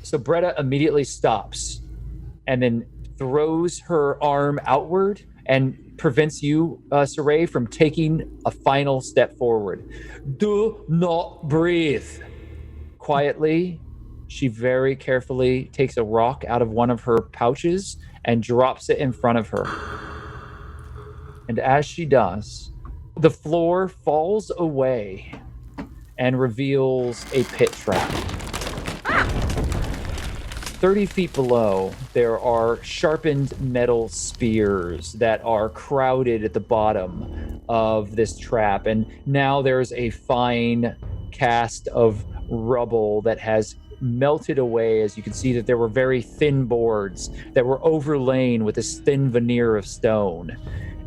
So Bretta immediately stops and then throws her arm outward and prevents you, Siraye, from taking a final step forward. Do not breathe. Quietly, she very carefully takes a rock out of one of her pouches and drops it in front of her. And as she does, the floor falls away and reveals a pit trap. 30 feet below, there are sharpened metal spears that are crowded at the bottom of this trap. And now there's a fine cast of rubble that has melted away, as you can see that there were very thin boards that were overlain with this thin veneer of stone.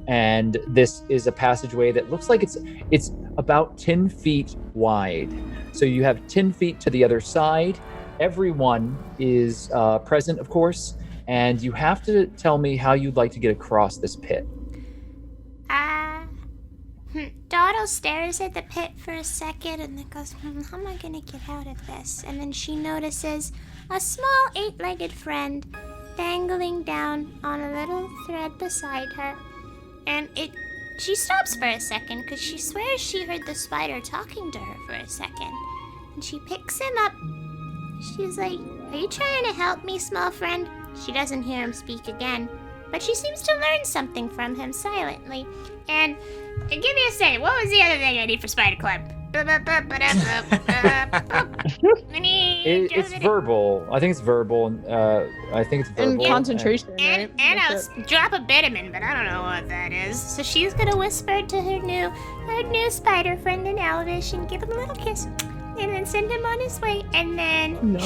And this is a passageway that looks like it's about 10 feet wide. So you have 10 feet to the other side. Everyone is present, of course, and you have to tell me how you'd like to get across this pit. Doddle stares at the pit for a second and then goes, how am I gonna get out of this? And then she notices a small 8-legged friend dangling down on a little thread beside her. And she stops for a second because she swears she heard the spider talking to her for a second. And she picks him up. She's like, are you trying to help me, small friend? She doesn't hear him speak again, but she seems to learn something from him silently. And give me a second, what was the other thing I need for spider climb? It's verbal. I think it's verbal. I think it's verbal. And concentration, right? And I'll drop a vitamin, but I don't know what that is. So she's gonna whisper to her new spider friend in Elvish and give him a little kiss. And then send him on his way. And then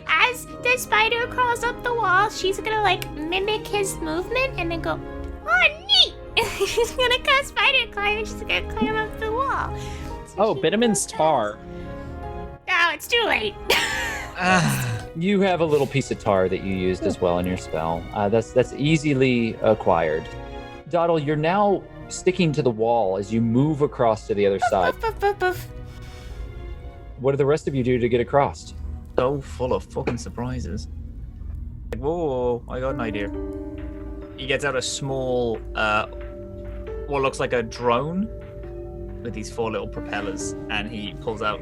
as the spider crawls up the wall, she's gonna like mimic his movement and then go, oh neat! She's gonna cast spider climb and she's gonna climb up the wall. So Bitterman's tar. Oh, it's too late. You have a little piece of tar that you used as well in your spell. That's easily acquired. Doddle, you're now sticking to the wall as you move across to the other side. What do the rest of you do to get across? So full of fucking surprises. Whoa, I got an idea. He gets out a small, what looks like a drone with these 4 little propellers, and he pulls out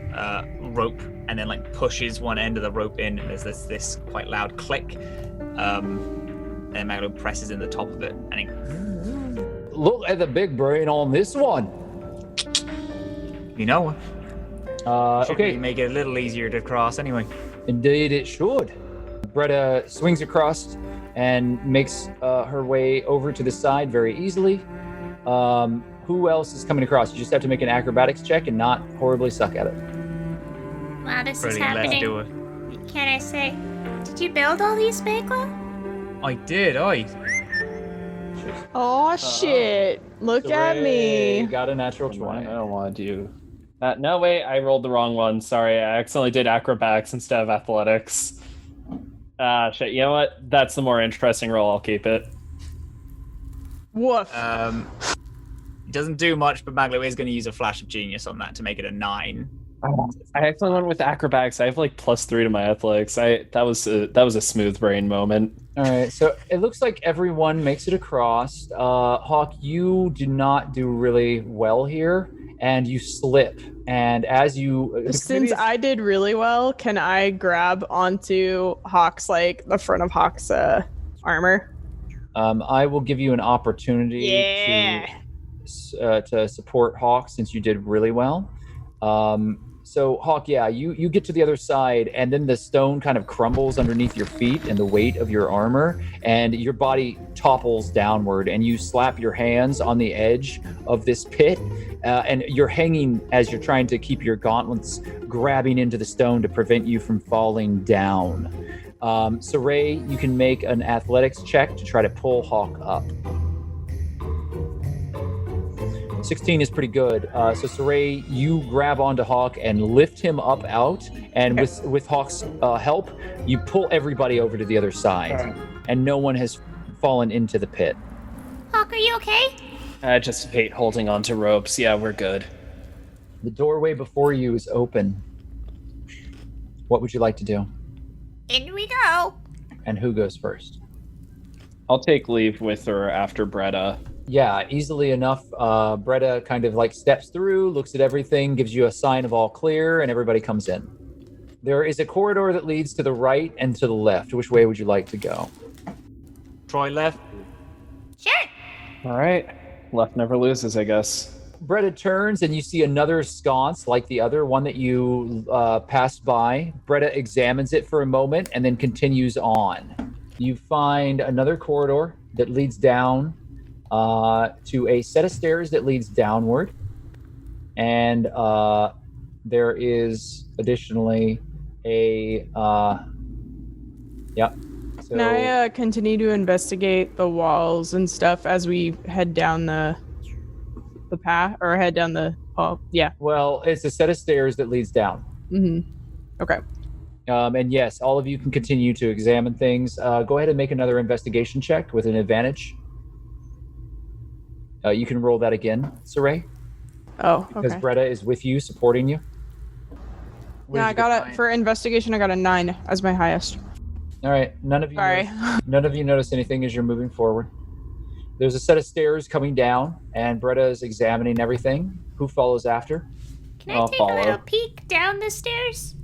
rope and then like pushes one end of the rope in, and there's this quite loud click. And Maglo presses in the top of it, and he... Look at the big brain on this one. You know, okay. Make it a little easier to cross anyway. Indeed it should. Bretta swings across and makes her way over to the side very easily. Who else is coming across? You just have to make an acrobatics check and not horribly suck at it. Wow, this is Brilliant, happening. let's do it. Can I say, did you build all these, Maglo? I did, Oh shit! Look at me. Got a natural 20. I don't want to do that. No, wait, I rolled the wrong one. Sorry, I accidentally did acrobatics instead of athletics. Shit, you know what? That's the more interesting roll. I'll keep it. Woof. It doesn't do much, but Maglo is going to use a flash of genius on that to make it a 9. I actually went with acrobatics. I have like +3 to my athletics. That was a smooth brain moment. All right, so it looks like everyone makes it across. Hawke, you do not do really well here, and you slip. And as you... Since I did really well, can I grab onto Hawke's, like, the front of Hawke's armor? I will give you an opportunity to support Hawke since you did really well. So, Hawke, yeah, you get to the other side, and then the stone kind of crumbles underneath your feet and the weight of your armor, and your body topples downward, and you slap your hands on the edge of this pit, and you're hanging as you're trying to keep your gauntlets grabbing into the stone to prevent you from falling down. Siraye, you can make an athletics check to try to pull Hawke up. 16 is pretty good. So Siraye, you grab onto Hawke and lift him up out, and with Hawke's help, you pull everybody over to the other side, and no one has fallen into the pit. Hawke, are you okay? I just hate holding onto ropes. Yeah, we're good. The doorway before you is open. What would you like to do? In we go. And who goes first? I'll take leave with her after Bretta. Yeah, easily enough. Bretta kind of like steps through, looks at everything, gives you a sign of all clear, and everybody comes in. There is a corridor that leads to the right and to the left. Which way would you like to go? Try left. Sure. All right. Left never loses, I guess. Bretta turns and you see another sconce like the other one that you passed by. Bretta examines it for a moment and then continues on. You find another corridor that leads down to a set of stairs that leads downward. And there is additionally a... So, Can I continue to investigate the walls and stuff as we head down the path, or head down the hall? Yeah. Well, it's a set of stairs that leads down. Mm-hmm. Okay. And yes, all of you can continue to examine things. Go ahead and make another investigation check with an advantage. You can roll that again, Siraye. Oh, Because okay. Bretta is with you, supporting you. Yeah, I got for investigation. I got a 9 as my highest. All right. None of you notice anything as you're moving forward. There's a set of stairs coming down, and Bretta is examining everything. Who follows after? Can I take a little peek down the stairs?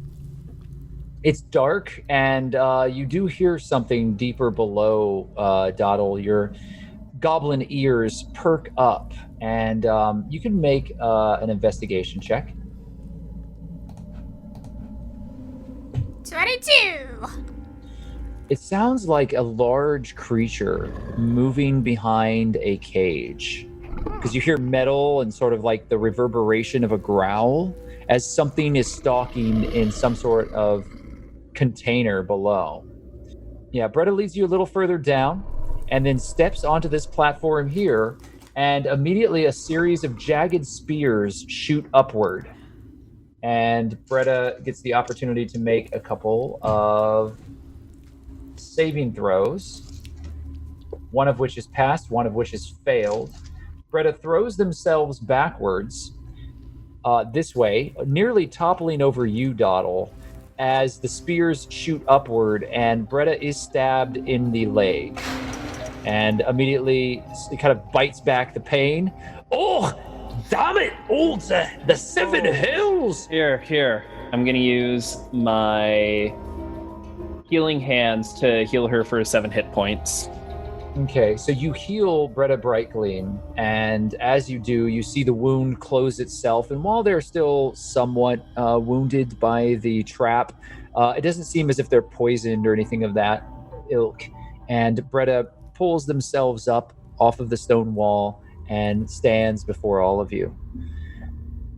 It's dark, and you do hear something deeper below, Doddle. Your goblin ears perk up, and you can make an investigation check. 22. It sounds like a large creature moving behind a cage, because you hear metal and sort of like the reverberation of a growl as something is stalking in some sort of container below. Yeah, Bretta leads you a little further down and then steps onto this platform here, and immediately a series of jagged spears shoot upward. And Bretta gets the opportunity to make a couple of saving throws, one of which is passed, one of which is failed. Bretta throws themselves backwards this way, nearly toppling over you, Doddle, as the spears shoot upward, and Bretta is stabbed in the leg. And immediately it kind of bites back the pain. Oh, damn it! Oh, the seven hills! Here. I'm going to use my healing hands to heal her for 7 hit points. Okay, so you heal Bretta Brightgleam, and as you do, you see the wound close itself. And while they're still somewhat wounded by the trap, it doesn't seem as if they're poisoned or anything of that ilk. And Bretta pulls themselves up off of the stone wall and stands before all of you.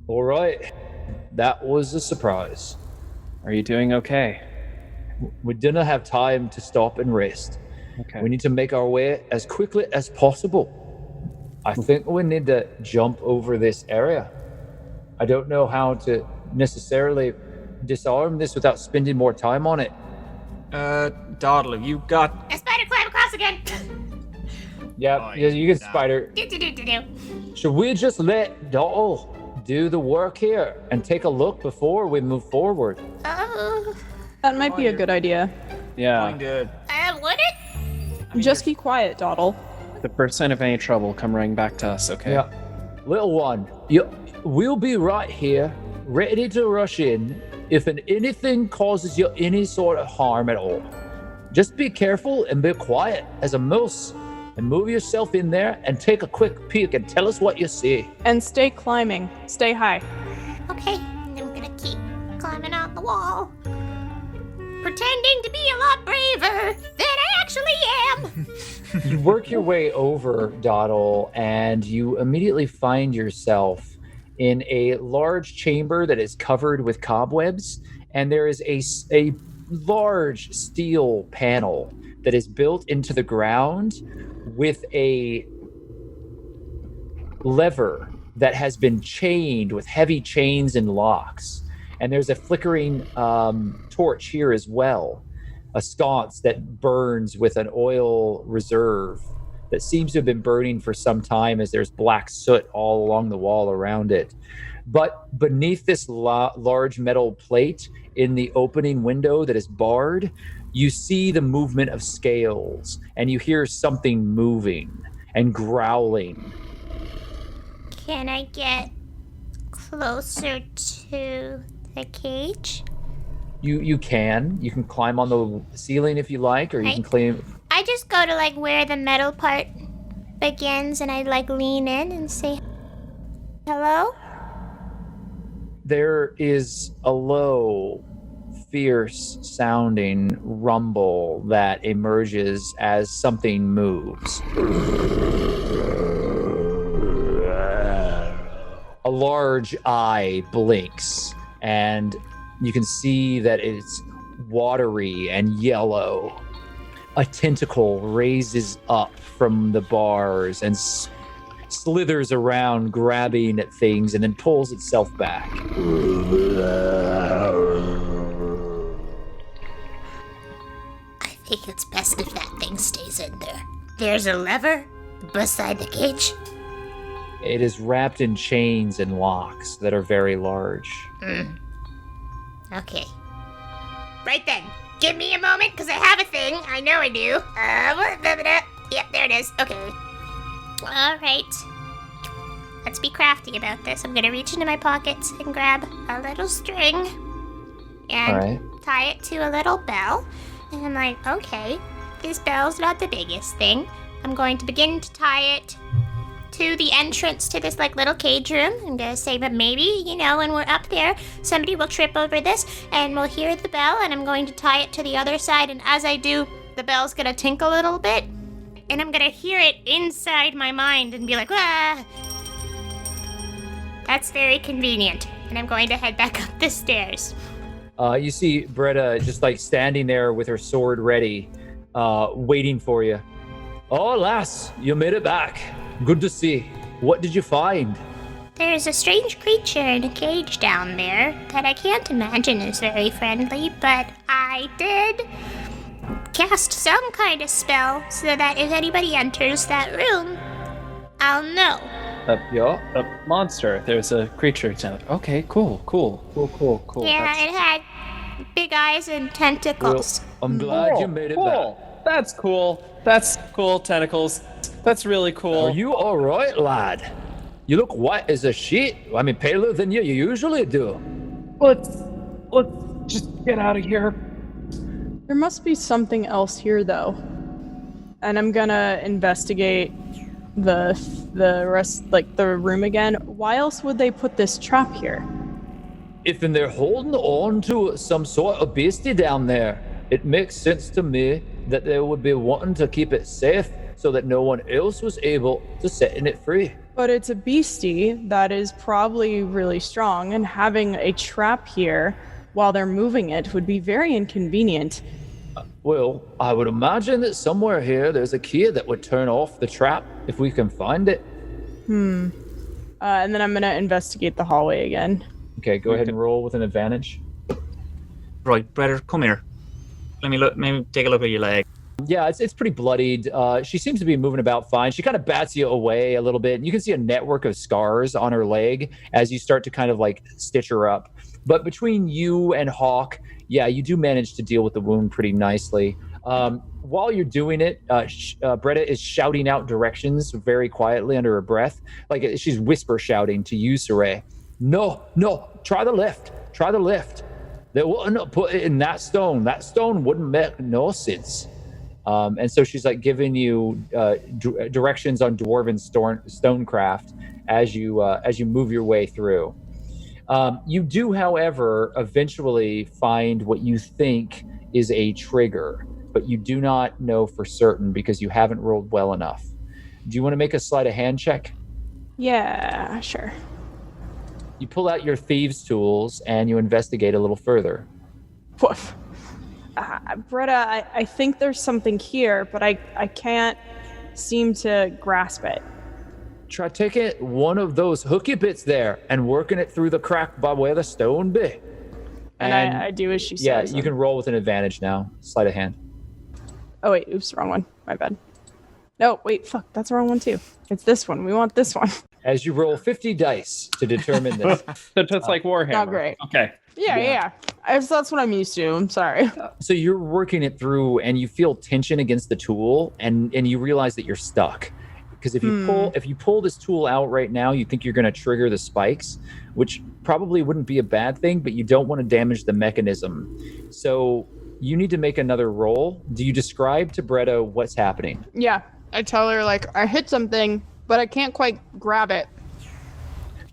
All right, that was a surprise. Are you doing okay? We didn't have time to stop and rest. Okay. We need to make our way as quickly as possible. I think we need to jump over this area. I don't know how to necessarily disarm this without spending more time on it. Doddle, you got... A spider climb across again. Yeah, you can spider. Do. Should we just let Doddle do the work here and take a look before we move forward? That might be a good idea. Yeah. Kinda... Would it? Just be quiet, Doddle. The first sign of any trouble, come running back to us, okay? Yeah. Little one, we'll be right here, ready to rush in if anything causes you any sort of harm at all. Just be careful and be quiet as a mouse, and move yourself in there and take a quick peek and tell us what you see. And stay climbing. Stay high. Okay, and I'm gonna keep climbing out the wall. Pretending to be a lot braver than I actually am. You work your way over, Doddle, and you immediately find yourself in a large chamber that is covered with cobwebs, and there is a large steel panel that is built into the ground with a lever that has been chained with heavy chains and locks. And there's a flickering torch here as well, a sconce that burns with an oil reserve that seems to have been burning for some time, as there's black soot all along the wall around it. But beneath this large metal plate in the opening window that is barred, you see the movement of scales, and you hear something moving and growling. Can I get closer to the cage? You can climb on the ceiling if you like, or you can climb. I just go to like where the metal part begins, and I like lean in and say, "Hello?" There is a low, fierce sounding rumble that emerges as something moves. A large eye blinks, and you can see that it's watery and yellow. A tentacle raises up from the bars and slithers around, grabbing at things, and then pulls itself back. I think it's best if that thing stays in there. There's a lever beside the cage. It is wrapped in chains and locks that are very large. Okay. Right then. Give me a moment, because I have a thing. I know I do. Yep, there it is. Okay. Alright. Let's be crafty about this. I'm going to reach into my pockets and grab a little string and tie it to a little bell. And I'm like, okay, this bell's not the biggest thing. I'm going to begin to tie it to the entrance to this like little cage room. I'm gonna say, but maybe, when we're up there, somebody will trip over this and we'll hear the bell, and I'm going to tie it to the other side, and as I do, the bell's gonna tinkle a little bit, and I'm gonna hear it inside my mind and be like, ah! That's very convenient, and I'm going to head back up the stairs. You see Bretta just like standing there with her sword ready, waiting for you. Oh, lass, you made it back. Good to see. What did you find? There's a strange creature in a cage down there that I can't imagine is very friendly, but I did cast some kind of spell so that if anybody enters that room, I'll know. A monster. There's a creature. Okay, cool. Yeah, it had big eyes and tentacles. Well, I'm glad you made it back. That's cool. Tentacles. That's really cool. Are you all right, lad? You look white as a sheet. I mean, paler than you usually do. Let's just get out of here. There must be something else here, though. And I'm gonna investigate the rest, like the room again. Why else would they put this trap here? If they're holding on to some sort of beastie down there, it makes sense to me that they would be wanting to keep it safe so that no one else was able to set it free. But it's a beastie that is probably really strong, and having a trap here while they're moving it would be very inconvenient. Well, I would imagine that somewhere here there's a key that would turn off the trap if we can find it. And then I'm gonna investigate the hallway again. Okay, go ahead and roll with an advantage. Right, brother, come here. Let me look. Maybe take a look at your leg. Yeah, it's pretty bloodied. She seems to be moving about fine. She kind of bats you away a little bit. You can see a network of scars on her leg as you start to kind of like stitch her up. But between you and Hawke, yeah, you do manage to deal with the wound pretty nicely. While you're doing it, Bretta is shouting out directions very quietly under her breath. Like she's whisper shouting to you, Siraye. No, try the lift. They wouldn't put it in that stone. That stone wouldn't make no sense. And so she's like giving you directions on dwarven stonecraft as you move your way through. You do, however, eventually find what you think is a trigger, but you do not know for certain because you haven't rolled well enough. Do you want to make a sleight of hand check? Yeah, sure. You pull out your thieves' tools and you investigate a little further. Woof. Britta, I think there's something here, but I can't seem to grasp it. Try taking one of those hooky bits there and working it through the crack by where the stone be. And I do as she says. Yeah, you can roll with an advantage now. Sleight of hand. Oh, wait. Oops, wrong one. My bad. No, wait, fuck. That's the wrong one, too. It's this one. We want this one. As you roll 50 dice to determine this. So just like Warhammer. Not great. Okay. Yeah. That's what I'm used to. I'm sorry. So you're working it through and you feel tension against the tool and you realize that you're stuck. Because if you pull this tool out right now, you think you're going to trigger the spikes, which probably wouldn't be a bad thing, but you don't want to damage the mechanism. So you need to make another roll. Do you describe to Bretta what's happening? Yeah. I tell her, like, I hit something, but I can't quite grab it.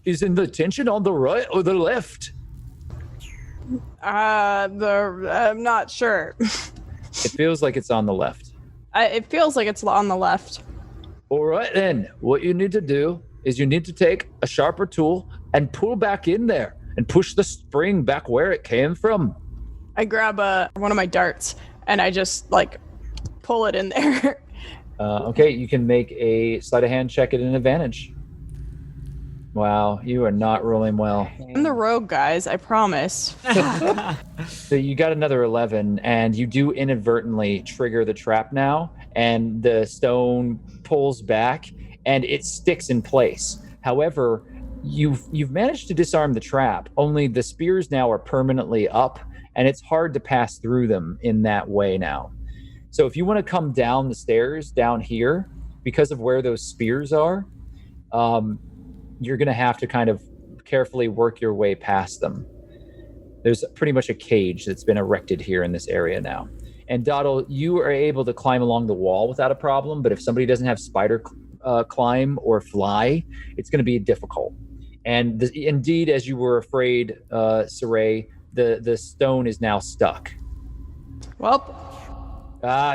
Isn't the tension on the right or the left? I'm not sure. It feels like it's on the left. It feels like it's on the left. All right, then. What you need to do is you need to take a sharper tool and pull back in there and push the spring back where it came from. I grab one of my darts and I just, like, pull it in there. Okay, you can make a sleight of hand check at an advantage. Wow, you are not rolling well. I'm the rogue, guys. I promise. So you got another 11, and you do inadvertently trigger the trap now, and the stone pulls back, and it sticks in place. However, you've managed to disarm the trap, only the spears now are permanently up, and it's hard to pass through them in that way now. So if you want to come down the stairs down here, because of where those spears are, you're going to have to kind of carefully work your way past them. There's pretty much a cage that's been erected here in this area now. And Doddle, you are able to climb along the wall without a problem, but if somebody doesn't have spider climb or fly, it's going to be difficult. And indeed, as you were afraid, Siraye, the stone is now stuck. Well,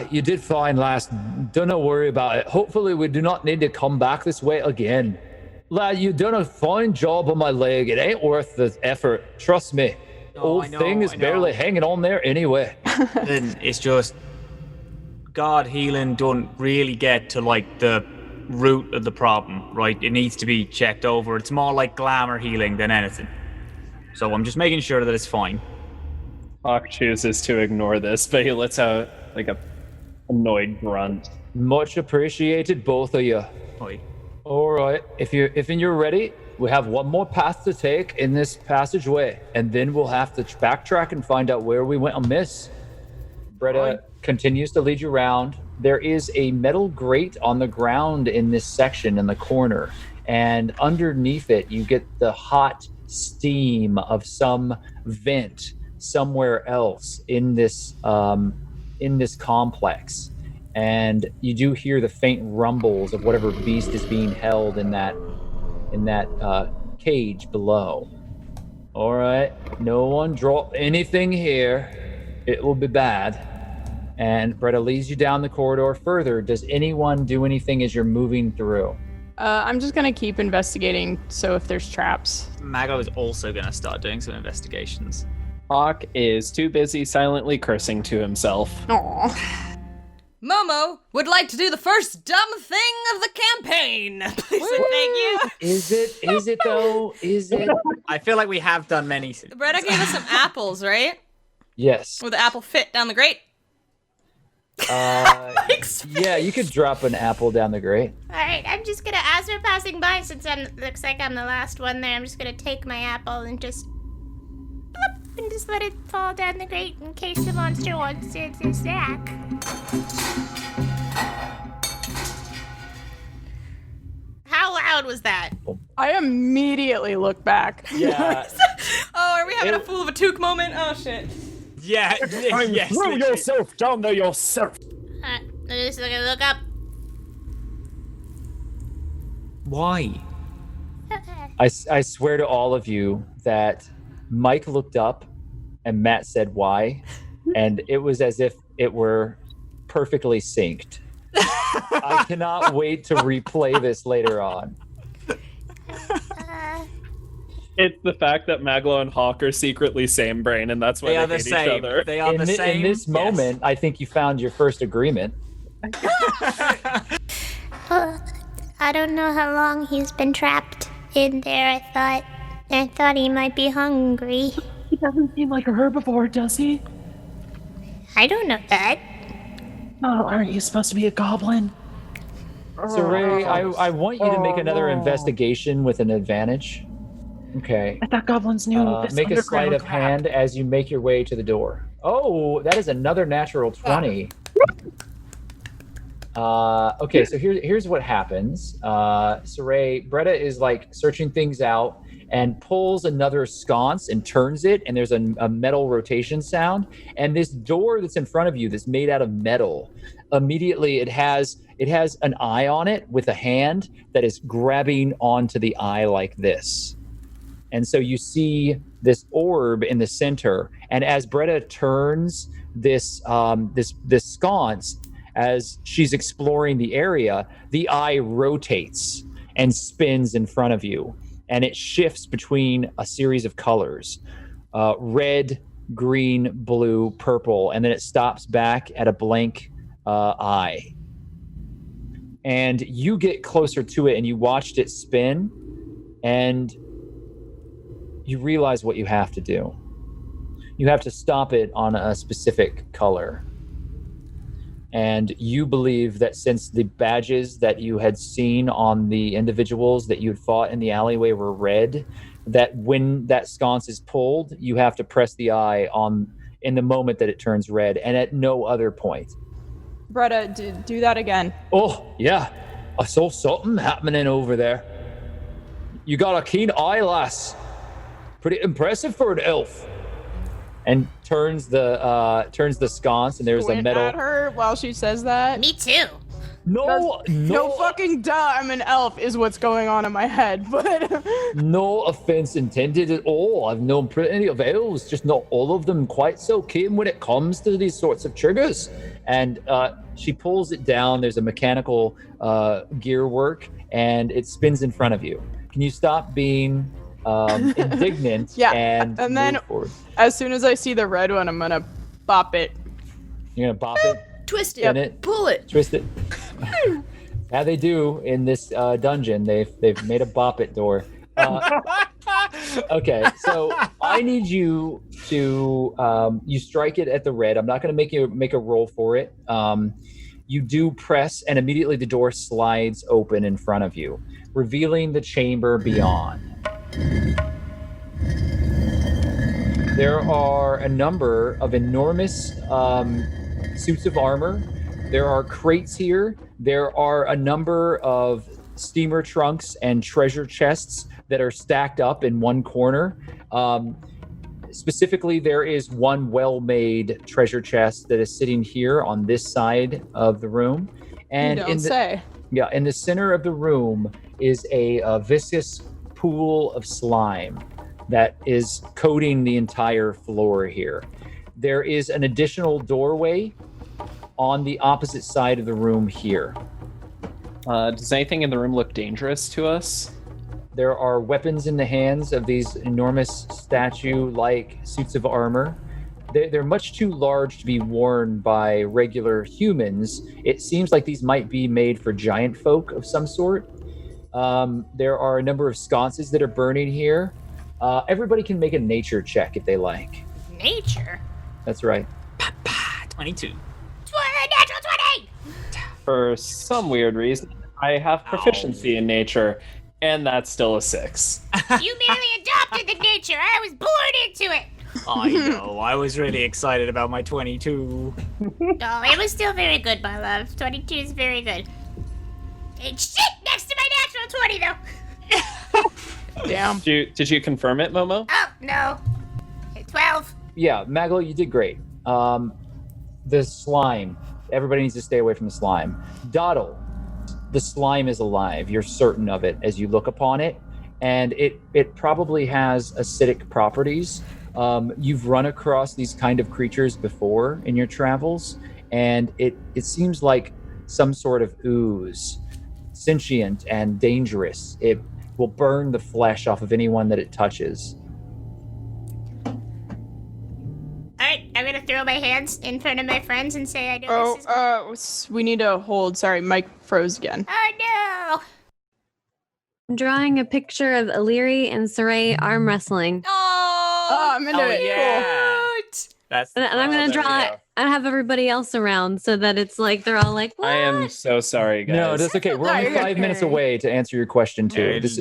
you did fine last. Do not worry about it. Hopefully we do not need to come back this way again. Lad, you done a fine job on my leg. It ain't worth the effort. Trust me. Old thing is barely hanging on there anyway. Then it's just God healing don't really get to like the root of the problem, right? It needs to be checked over. It's more like glamour healing than anything. So I'm just making sure that it's fine. Hawke chooses to ignore this, but he lets out like a annoyed grunt. Much appreciated, both of you. Oi. All right, if you're ready, we have one more path to take in this passageway, and then we'll have to backtrack and find out where we went amiss. Bretta continues to lead you around. There is a metal grate on the ground in this section in the corner, and underneath it, you get the hot steam of some vent somewhere else in this complex. And you do hear the faint rumbles of whatever beast is being held in that cage below. All right, no one drop anything here. It will be bad. And Bretta leads you down the corridor further. Does anyone do anything as you're moving through? I'm just gonna keep investigating, so if there's traps. Maglo is also going to start doing some investigations. Hawke is too busy silently cursing to himself. Aww. Momo would like to do the first dumb thing of the campaign. Please and thank you. Is it though? Is it? I feel like we have done many. Bretta gave us some apples, right? Yes. Will the apple fit down the grate? Yeah, you could drop an apple down the grate. Alright, I'm just gonna, as we're passing by, since looks like I'm the last one there, I'm just gonna take my apple and just bloop, and just let it fall down the grate in case the monster wants its snack. How loud was that? I immediately look back. Yeah. Oh, are we having a fool of a toque moment? Oh shit. Yeah. Yes. Throw yourself down there yourself. I'm just gonna look up. Why? I swear to all of you, that Mike looked up and Matt said why, and it was as if it were perfectly synced. I cannot wait to replay this later on. It's the fact that Maglo and Hawke are secretly same brain, and that's why they They are the hate each same. other. They are the same. In this moment, I think you found your first agreement. I don't know how long he's been trapped in there. I thought he might be hungry. He doesn't seem like a herbivore, does he? I don't know that. Oh, aren't you supposed to be a goblin? Siraye, I want you to make another investigation with an advantage. Okay. I thought goblins knew this Make a sleight underground of crap. hand as you make your way to the door. Oh, that is another natural 20. Okay, so here's what happens. Siraye, Bretta is like searching things out and pulls another sconce and turns it, and there's a metal rotation sound. And this door that's in front of you that's made out of metal, immediately it has an eye on it with a hand that is grabbing onto the eye like this. And so you see this orb in the center, and as Bretta turns this sconce, as she's exploring the area, the eye rotates and spins in front of you, and it shifts between a series of colors, red, green, blue, purple, and then it stops back at a blank eye. And you get closer to it, and you watched it spin, and you realize what you have to do. You have to stop it on a specific color. And you believe that since the badges that you had seen on the individuals that you had fought in the alleyway were red, that when that sconce is pulled, you have to press the eye on in the moment that it turns red, and at no other point. Bretta, do that again. Oh, yeah. I saw something happening over there. You got a keen eye, lass. Pretty impressive for an elf. And turns the sconce, and there's Squint a metal. at her while she says that. Me too. No fucking duh, I'm an elf is what's going on in my head, but No offense intended at all. I've known plenty of elves, just not all of them quite so keen when it comes to these sorts of triggers. And she pulls it down. There's a mechanical gear work, and it spins in front of you. Can you stop being indignant? Yeah, and then move forward? as soon as I see the red one, I'm gonna bop it. You're gonna bop it, Twist spin it, pull it. twist it. How they do in this dungeon? They've made a bop it door. Okay, so I need you to you strike it at the red. I'm not going to make a roll for it. You do press, and immediately the door slides open in front of you, revealing the chamber beyond. There are a number of enormous suits of armor. There are crates here. There are a number of steamer trunks and treasure chests that are stacked up in one corner. Specifically, there is one well-made treasure chest that is sitting here on this side of the room. And You don't say. Yeah, in the center of the room is a viscous pool of slime that is coating the entire floor here. There is an additional doorway on the opposite side of the room here. Does anything in the room look dangerous to us? There are weapons in the hands of these enormous statue-like suits of armor. They're much too large to be worn by regular humans. It seems like these might be made for giant folk of some sort. There are a number of sconces that are burning here. Everybody can make a nature check if they like. Nature? That's right. 22. Natural 20! For some weird reason, I have proficiency in nature, and that's still a 6. You merely adopted the nature. I was born into it. I know. I was really excited about my 22. Oh, it was still very good, my love. 22 is very good. It's shit next to my natural 20, though. Damn. Did you confirm it, Momo? Oh, no. 12. Yeah, Maglo, you did great. The slime. Everybody needs to stay away from the slime. Doddle, the slime is alive. You're certain of it as you look upon it. and it probably has acidic properties. You've run across these kind of creatures before in your travels, and it seems like some sort of ooze, sentient and dangerous. It will burn the flesh off of anyone that it touches. Alright, I'm gonna throw my hands in front of my friends and say I know this is... We need to hold. Sorry, Mike froze again. Oh no! I'm drawing a picture of Elerie and Siraye arm wrestling. Oh, I'm into it. Yeah. That's And I'm gonna draw it and have everybody else around so that it's like they're all like, what? I am so sorry, guys. No, that's okay. We're only 5 minutes away to answer your question too. Yeah, This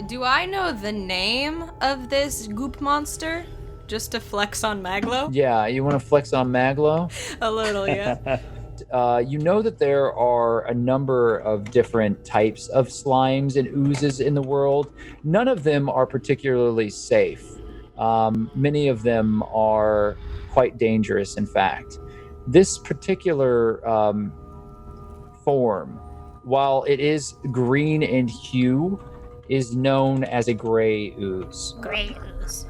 Do I know the name of this goop monster? Just to flex on Maglo? Yeah, you want to flex on Maglo? A little, yeah. You know that there are a number of different types of slimes and oozes in the world. None of them are particularly safe. Many of them are quite dangerous, in fact. This particular form, while it is green in hue, is known as a gray ooze. Gray ooze.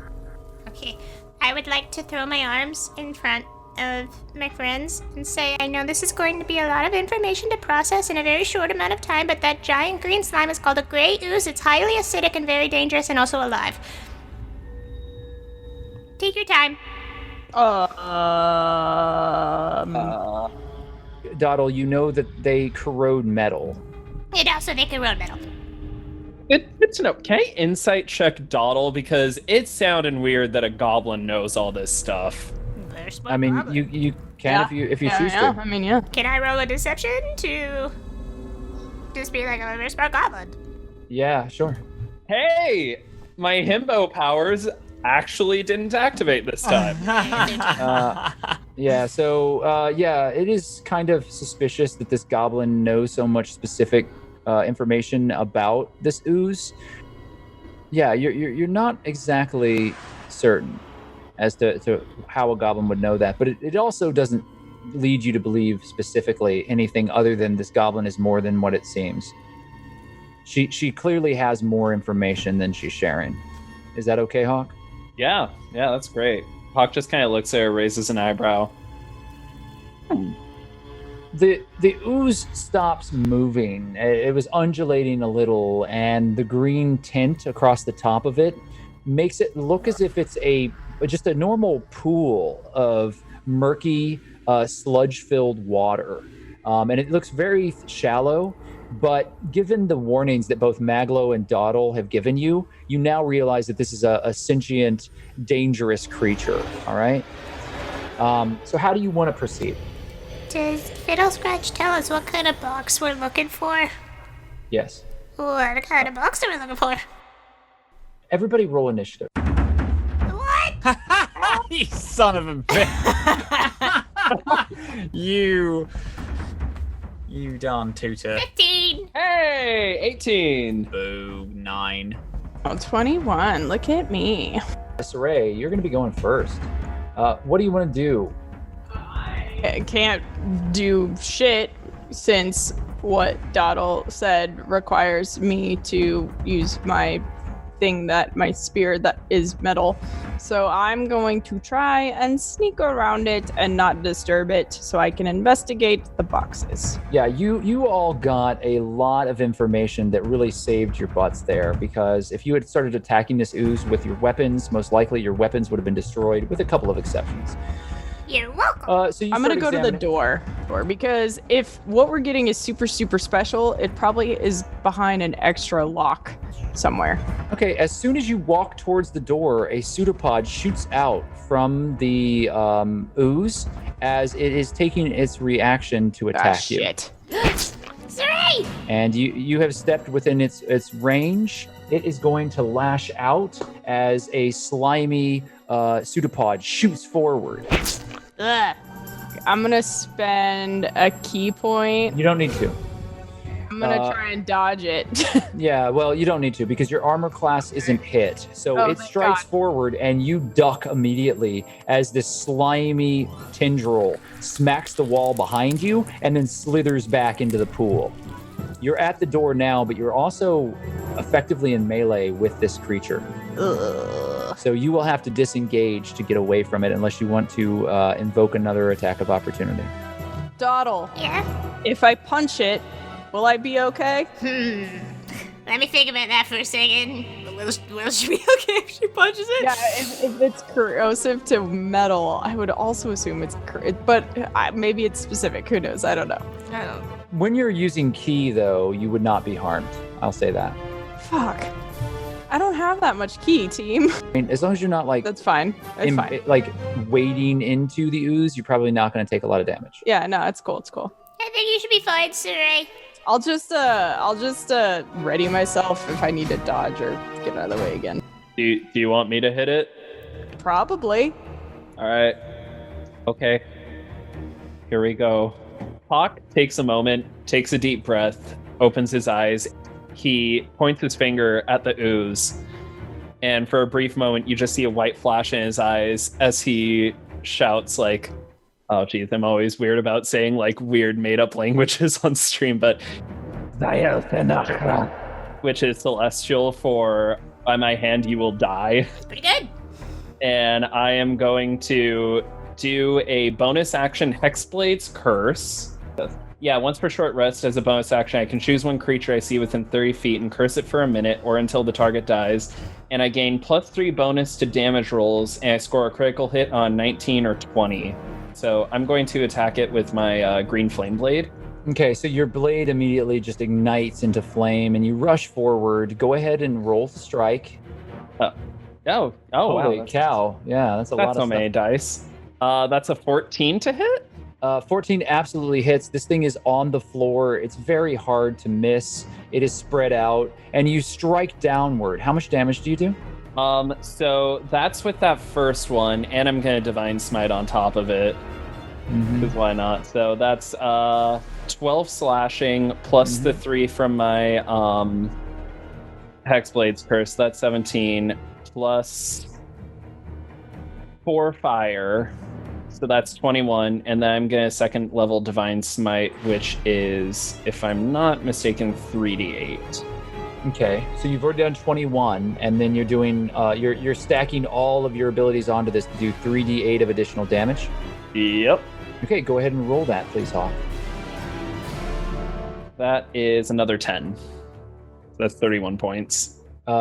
Okay, I would like to throw my arms in front of my friends and say, I know this is going to be a lot of information to process in a very short amount of time, but that giant green slime is called a gray ooze. It's highly acidic and very dangerous and also alive. Take your time. Doddle, you know that they corrode metal. And also they can road metal. Good to know. Can I insight check Doddle? Because it's sounding weird that a goblin knows all this stuff. There's my I mean, problem. you can if you choose to. I mean, yeah. Can I roll a deception to just be like a very smart goblin? Yeah, sure. Hey, my himbo powers actually didn't activate this time. Yeah, so it is kind of suspicious that this goblin knows so much specific information about this ooze. Yeah, you're not exactly certain as to how a goblin would know that, but it also doesn't lead you to believe specifically anything other than this goblin is more than what it seems. She clearly has more information than she's sharing. Is that okay, Hawke? Yeah, that's great. Hawke just kind of looks at her, raises an eyebrow. The ooze stops moving. It was undulating a little, and the green tint across the top of it makes it look as if it's just a normal pool of murky, sludge-filled water. And it looks very shallow, but given the warnings that both Maglo and Doddle have given you, you now realize that this is a sentient, dangerous creature, all right? So how do you want to proceed? Does Fiddle Scratch tell us what kind of box we're looking for? Yes. What kind of box are we looking for? Everybody roll initiative. What? You son of a bitch. You darn tutor. 15. Hey, 18. Boo, 9. Oh, 21. Look at me. Siraye, you're going to be going first. What do you want to do? I can't do shit since what Doddle said requires me to use my spear that is metal. So I'm going to try and sneak around it and not disturb it so I can investigate the boxes. Yeah, you all got a lot of information that really saved your butts there, because if you had started attacking this ooze with your weapons, most likely your weapons would have been destroyed, with a couple of exceptions. You're welcome. So I'm gonna go to the door, because if what we're getting is super, super special, it probably is behind an extra lock somewhere. Okay, as soon as you walk towards the door, a pseudopod shoots out from the ooze as it is taking its reaction to attack you. Shit. Siraye! And you have stepped within its range. It is going to lash out as a slimy pseudopod shoots forward. Ugh. I'm gonna spend a key point. You don't need to. I'm gonna try and dodge it. Yeah, well, you don't need to, because your armor class isn't hit. So Oh, it thank strikes God. forward and you duck immediately as this slimy tendril smacks the wall behind you and then slithers back into the pool. You're at the door now, but you're also effectively in melee with this creature. So you will have to disengage to get away from it unless you want to invoke another attack of opportunity. Doddle, Yeah? if I punch it, will I be okay? Let me think about that for a second. Will she be okay if she punches it? Yeah, if it's corrosive to metal, I would also assume it's but maybe it's specific. Who knows? I don't know. I don't. When you're using ki, though, you would not be harmed. I'll say that. Fuck. I don't have that much key, team. I mean, as long as you're not like That's fine. It's fine. like wading into the ooze, you're probably not going to take a lot of damage. Yeah, no, it's cool. It's cool. I think you should be fine, Siraye. I'll just ready myself if I need to dodge or get out of the way again. Do you want me to hit it? Probably. All right. Okay. Here we go. Hawke takes a moment, takes a deep breath, opens his eyes. He points his finger at the ooze, and for a brief moment, you just see a white flash in his eyes as he shouts like, oh, geez, I'm always weird about saying like weird made-up languages on stream, but which is Celestial for by my hand you will die. Pretty good. And I am going to do a bonus action Hexblade's Curse. Yeah, once per short rest as a bonus action, I can choose one creature I see within 30 feet and curse it for a minute or until the target dies. And I gain +3 bonus to damage rolls, and I score a critical hit on 19 or 20. So I'm going to attack it with my green flame blade. Okay, so your blade immediately just ignites into flame, and you rush forward. Go ahead and roll to strike. Oh, Holy wow. cow. Yeah, that's a lot of so many dice. That's a 14 to hit? 14 absolutely hits. This thing is on the floor. It's very hard to miss. It is spread out, and you strike downward. How much damage do you do? So that's with that first one, and I'm gonna Divine Smite on top of it. Because why not? So that's 12 slashing plus the 3 from my Hexblade's Curse. That's 17 plus 4 fire. So that's 21, and then I'm gonna second level Divine Smite, which is, if I'm not mistaken, 3d8. Okay, so you've already done 21, and then you're doing you're stacking all of your abilities onto this to do 3d8 of additional damage. Yep. Okay, go ahead and roll that, please, Hawke. That is another 10. That's 31 points.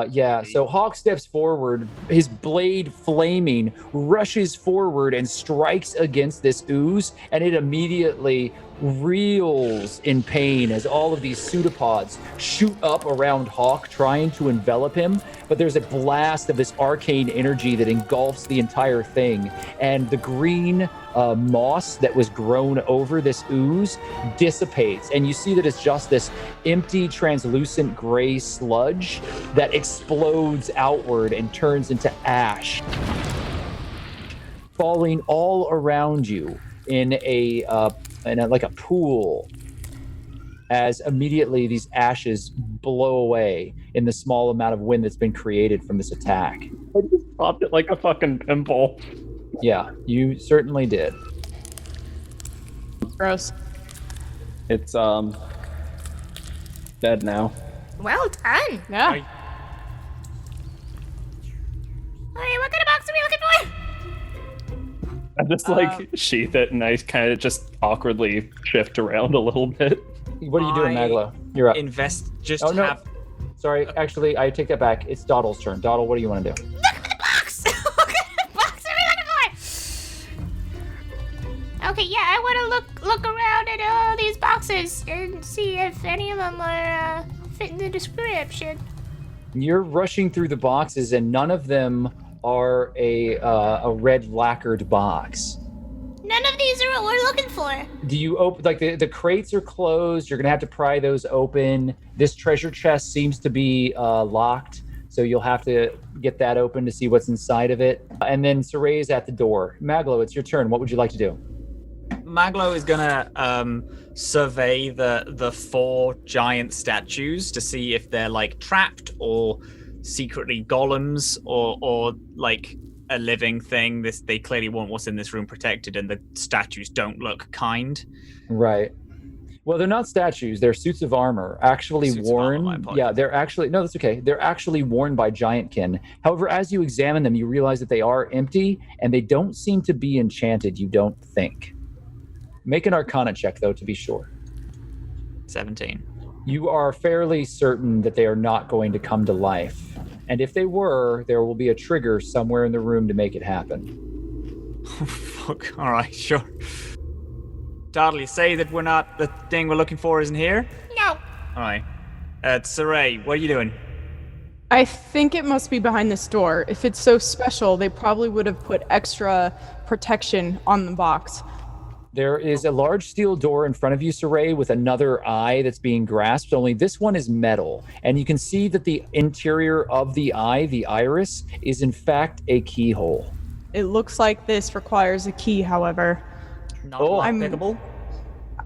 Yeah, so Hawke steps forward, his blade flaming, rushes forward and strikes against this ooze, and it immediately reels in pain as all of these pseudopods shoot up around Hawke, trying to envelop him. But there's a blast of this arcane energy that engulfs the entire thing, and the green moss that was grown over this ooze dissipates, and you see that it's just this empty, translucent gray sludge that explodes outward and turns into ash, falling all around you in like a pool, as immediately these ashes blow away in the small amount of wind that's been created from this attack. I just popped it like a fucking pimple. Yeah, you certainly did. Gross. It's dead now. Well done. Yeah. Hey, what kind of box are we looking for? I just like sheath it, and I kind of just awkwardly shift around a little bit. What are you doing, Maglo? You're up. Oh, no. Sorry, actually, I take that back. It's Doddle's turn. Doddle, what do you want to do? Look at the box! What kind of box are we looking for? Okay, yeah, I want to look around at all these boxes and see if any of them are fit the description. You're rushing through the boxes, and none of them are a red lacquered box. None of these are what we're looking for. Do you open, like the crates are closed? You're gonna have to pry those open. This treasure chest seems to be locked, so you'll have to get that open to see what's inside of it. And then Siraye is at the door. Maglo, it's your turn. What would you like to do? Maglo is gonna survey the 4 giant statues to see if they're like trapped or secretly golems or like a living thing. They clearly want what's in this room protected, and the statues don't look kind. Right. Well, they're not statues. They're suits of armor, actually Suits of armor, my worn. apologies. Yeah, they're actually no, that's okay. They're actually worn by giantkin. However, as you examine them, you realize that they are empty and they don't seem to be enchanted. You don't think. Make an Arcana check, though, to be sure. 17. You are fairly certain that they are not going to come to life, and if they were, there will be a trigger somewhere in the room to make it happen. Fuck. All right, sure. Doddle, you say that the thing we're looking for isn't here? No. All right. Siraye, what are you doing? I think it must be behind this door. If it's so special, they probably would have put extra protection on the box. There is a large steel door in front of you, Siraye, with another eye that's being grasped, only this one is metal. And you can see that the interior of the eye, the iris, is in fact a keyhole. It looks like this requires a key, however. Not I'm- pickable.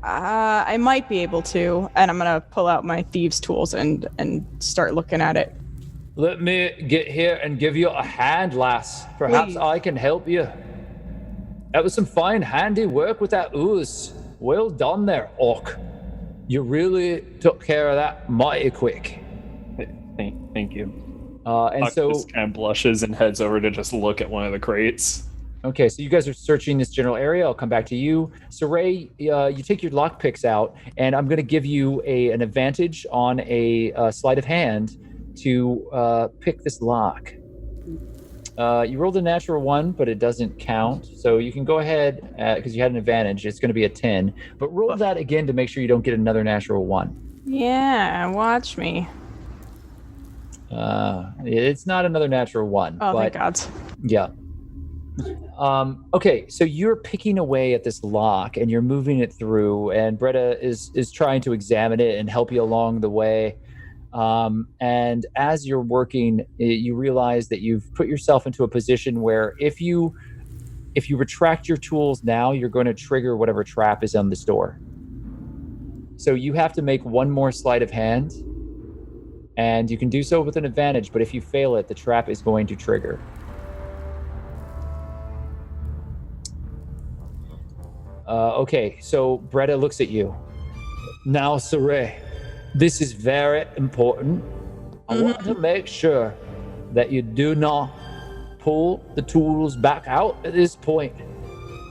I might be able to, and I'm gonna pull out my thieves' tools and start looking at it. Let me get here and give you a hand, lass. Perhaps Please. I can help you. That was some fine handy work with that ooze. Well done there, Hawke. You really took care of that mighty quick. Thank you. And Hawke so, just kind of blushes and heads over to just look at one of the crates. okay, so you guys are searching this general area. I'll come back to you. Siraye, you take your lockpicks out, and I'm going to give you an advantage on a sleight of hand to pick this lock. You rolled a natural 1, but it doesn't count. So you can go ahead, because you had an advantage. It's going to be a 10. But roll that again to make sure you don't get another natural 1. Yeah, watch me. It's not another natural 1. Oh, but thank God. yeah. Okay, so you're picking away at this lock and you're moving it through, and Bretta is trying to examine it and help you along the way. And as you're working, you realize that you've put yourself into a position where if you retract your tools now, you're going to trigger whatever trap is on this door. So you have to make one more sleight of hand, and you can do so with an advantage, but if you fail it, the trap is going to trigger. Okay, so Bretta looks at you. Now, Siraye, this is very important. I want to make sure that you do not pull the tools back out at this point.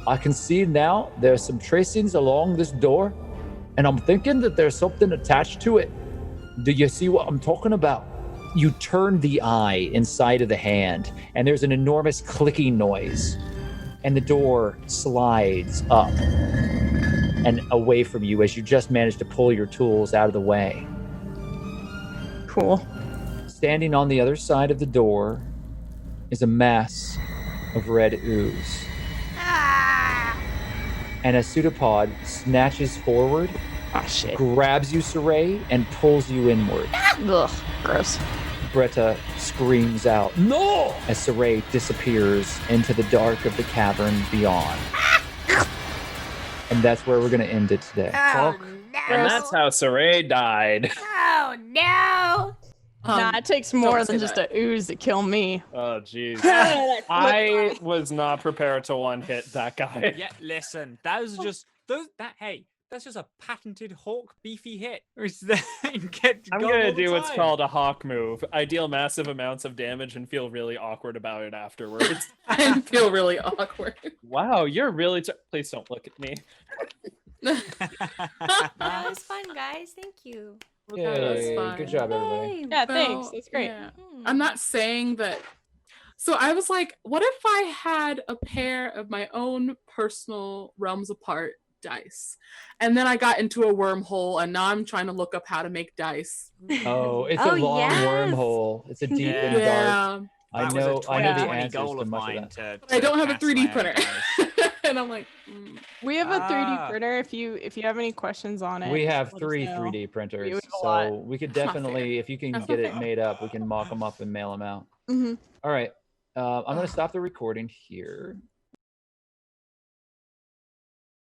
I can see now there's some tracings along this door, and I'm thinking that there's something attached to it. Do you see what I'm talking about? You turn the eye inside of the hand, and there's an enormous clicking noise, and the door slides up and away from you as you just managed to pull your tools out of the way. Cool. Standing on the other side of the door is a mass of red ooze. And a pseudopod snatches forward, Shit. grabs you, Siraye, and pulls you inward. Ugh, gross. Bretta screams out, "No!" as Siraye disappears into the dark of the cavern beyond. And that's where we're going to end it today. Oh, And that's how Siraye died. Oh, no. Nah, it takes more don't than say just that. a ooze to kill me. Oh, jeez. I was not prepared to one-hit that guy. Yeah, listen, that's just a patented Hawke beefy hit. I'm gonna do what's called a Hawke move. I deal massive amounts of damage and feel really awkward about it afterwards. I feel really awkward. Wow, you're really... Please don't look at me. That was fun, guys. Thank you. Yay, fine. good job, everybody. Yeah, So, thanks. That's great. yeah. I'm not saying that. So I was like, what if I had a pair of my own personal Realms Apart dice? And then I got into a wormhole, and now I'm trying to look up how to make dice. Oh, it's Oh, a long yes. wormhole. It's a deep Yeah. and dark. Yeah. I That know was a the 2020 answers goal to of much of mine that. to But I don't have a cast 3D my printer. dice. And I'm like, We have a 3D Ah. printer if you have any questions on it. We have let us 3 know. 3D printers, We have a so lot. we could That's not definitely, fair. if you can That's get not it fair. made up, we can mock them up and mail them out. Mhm. All right, I'm going to stop the recording here.